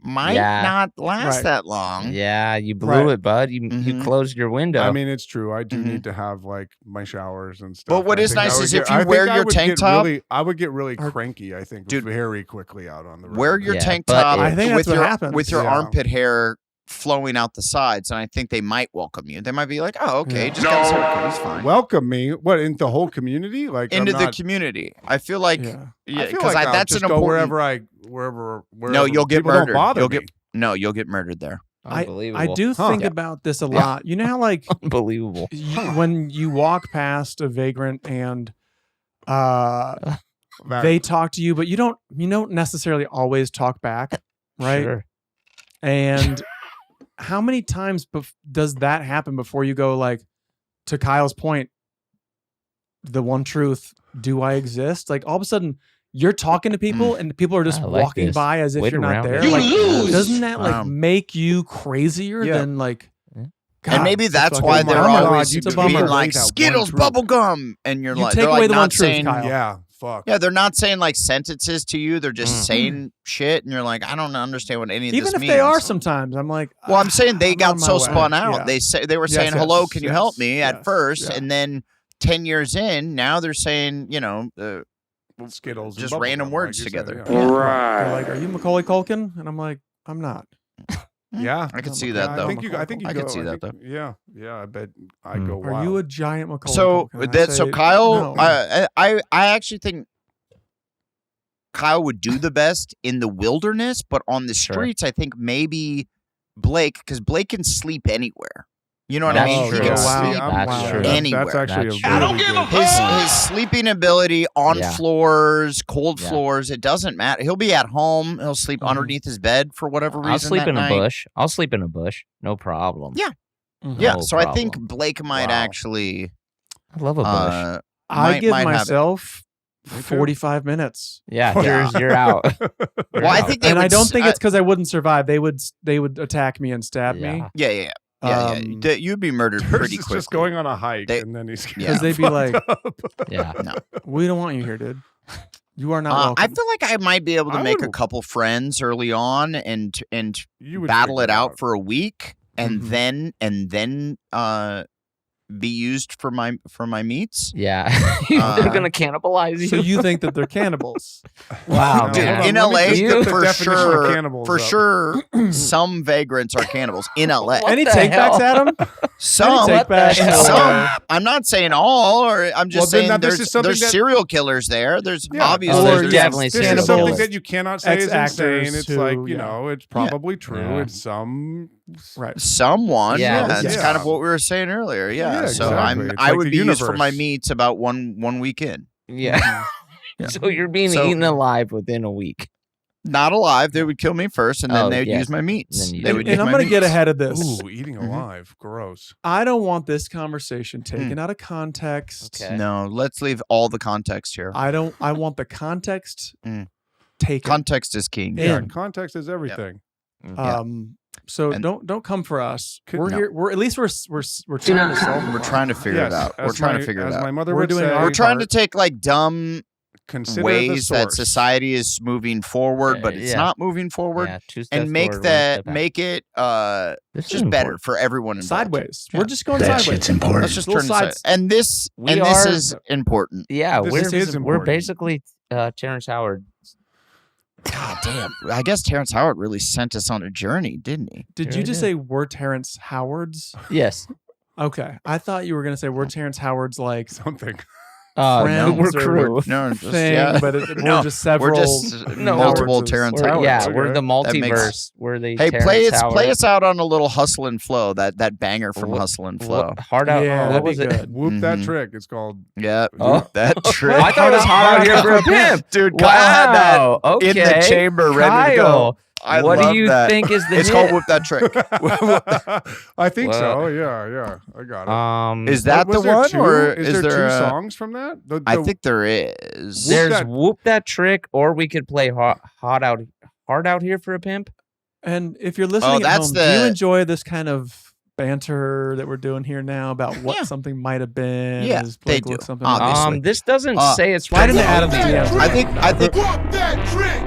might not last that long. Yeah, you blew it, bud. You closed your window. I mean, it's true. I do need to have like my showers and stuff. But what is nice is if you wear your tank top, I would get really cranky. I think, very quickly out on the road. Wear your tank top. I think that's what happens with your armpit hair flowing out the sides, and I think they might welcome you. They might be like, "Oh, okay, just got his haircut. He's fine." Welcome me? What, in the whole community? Like into the community? I feel like because that's an go important. wherever. No, you'll get murdered. You'll get murdered there. I do think about this a lot. You know how like unbelievable when you walk past a vagrant and they talk to you, but you don't necessarily always talk back, right? Sure. And how many times does that happen before you go like, to Kyle's point, the one truth, do I exist? Like all of a sudden you're talking to people and people are just walking by as if you're not there. Like, doesn't that like make you crazier than like, God, and maybe that's why they're always being like Skittles, bubblegum, and you're like, take away the one truth, Kyle. Yeah, fuck. Yeah, they're not saying like sentences to you. They're just saying shit, and you're like, I don't understand what any of this means. Even if they are, sometimes I'm like, well, I'm saying they got so spun out. Yeah. They were saying, hello, can you help me at first, and then 10 years in, now they're saying, you know, Skittles, just random words together. Right. They're like, are you Mecaughey Culkin? And I'm like, I'm not. Yeah, I could see that though. I think I could see that though. Yeah, I bet I go wild. Are you a giant Mecaughey? So Kyle, no. I actually think Kyle would do the best in the wilderness, but on the streets, I think maybe Blake, because Blake can sleep anywhere. You know what I mean? True. He can That's sleep anywhere. That's actually his sleeping ability on floors, cold floors, it doesn't matter. He'll be at home. He'll sleep underneath his bed for whatever reason. I'll sleep in a bush. I'll sleep in a bush. No problem. Yeah. Yeah. So I think Blake might actually. I love a bush. I give myself 45 minutes. Yeah, you're out. Well, I think, and I don't think it's because I wouldn't survive. They would attack me and stab me. Yeah. You'd be murdered pretty quickly. Just going on a hike, and then he's because they'd be like, no, we don't want you here, dude. You are not welcome. I feel like I might be able to make a couple friends early on and battle it out for a week, and then be used for my meats. Yeah, they're gonna cannibalize you. So you think that they're cannibals? Wow, dude! In LA, for sure, some vagrants are cannibals in LA. Any take backs, Adam? Some. I'm not saying all, or I'm just saying there's serial killers there. There's obviously definitely this is something that you cannot say is insane. It's like it's probably true. It's someone. Yeah, that's kind of what we were saying earlier. Yeah, so exactly. I would be used for my meats about one weekend. Yeah. So you're being eaten alive within a week. Not alive. They would kill me first, and then they would use my meats. And I'm going to get ahead of this. Ooh, eating alive. Gross. I don't want this conversation taken out of context. Okay. No, let's leave all the context here. I want the context taken. Context is king. Yeah, context is everything. Yep. So don't come for us. We're here. We're at least we're trying to solve it. We're trying to figure it out. We're trying to figure it out. My mother would say, we're trying to take like dumb consider ways that society is moving forward, but it's not moving forward, and make it just better for everyone involved. Sideways. We're just going sideways. Shit's important. Let's just turn sides. And this is important. Yeah, important. We're basically Terrence Howard. God damn. I guess Terrence Howard really sent us on a journey, didn't he? Did you just say we're Terrence Howards? Yes. Okay. I thought you were going to say we're Terrence Howard's like something. friends we're or crew. No, just, thing, yeah. but we're just several. We're just multiple Terrence Howard. Yeah, Okay. we're the That makes- multiverse. We're the Hey, Terrence play Howard. us out on a little Hustle and Flow. That banger from Hustle and Flow. Hard out. Yeah, what that'd was be it? good. Whoop that Mhm. trick. It's called. Yeah, Oh. that trick. I thought it was hot out here for a pimp. Dude, Kyle had that Okay. in the chamber ready to go. Kyle, I what love do you that. think is the It's hit? called Whoop That Trick. I think so. Well- Yeah. I got it. Is that Was the there one, two? or is there there two a- songs from that? I think there is. There's Whoop That Trick, or we could play Hard Out Here for a Pimp. And if you're listening at that's home, do you the- enjoy this kind of banter that we're doing here now about what Yeah. something might have been? Yeah, as they political do, as something obviously. This doesn't say it's Why from didn't the Adam movie. DM? I think. Whoop that trick!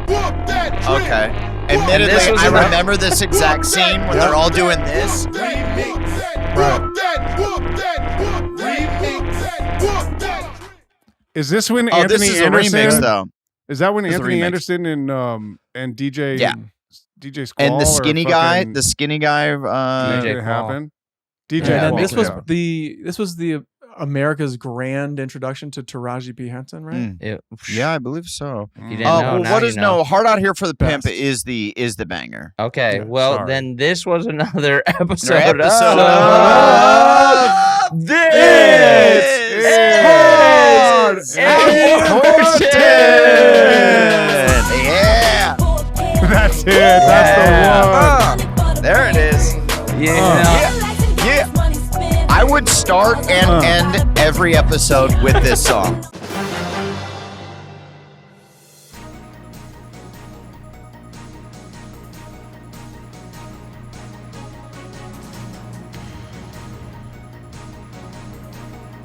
Whoop that trick! Okay. this Admittedly, was I around- remember this exact scene when they're all doing this. Is this when Oh, Anthony this is a Anderson? remix, though. Is that when This is a Anthony remix. Anderson and DJ? Yeah. DJ Squall And the skinny or guy, fucking the skinny guy. make DJ it Squall. happen. DJ. And then Yeah, Squall, this was yeah. this was the America's grand introduction to Taraji P. Henson, right? Mm. Yeah, I believe so. If you didn't Oh, know, well, now what you is know. no Hard Out Here for the Pimp Best. is the banger. Okay, Yeah, well sorry. then this was another episode, episode of This is Important. Yeah. That's it. That's the one. There it is. Yeah. Yeah. I would start and end every episode with this song.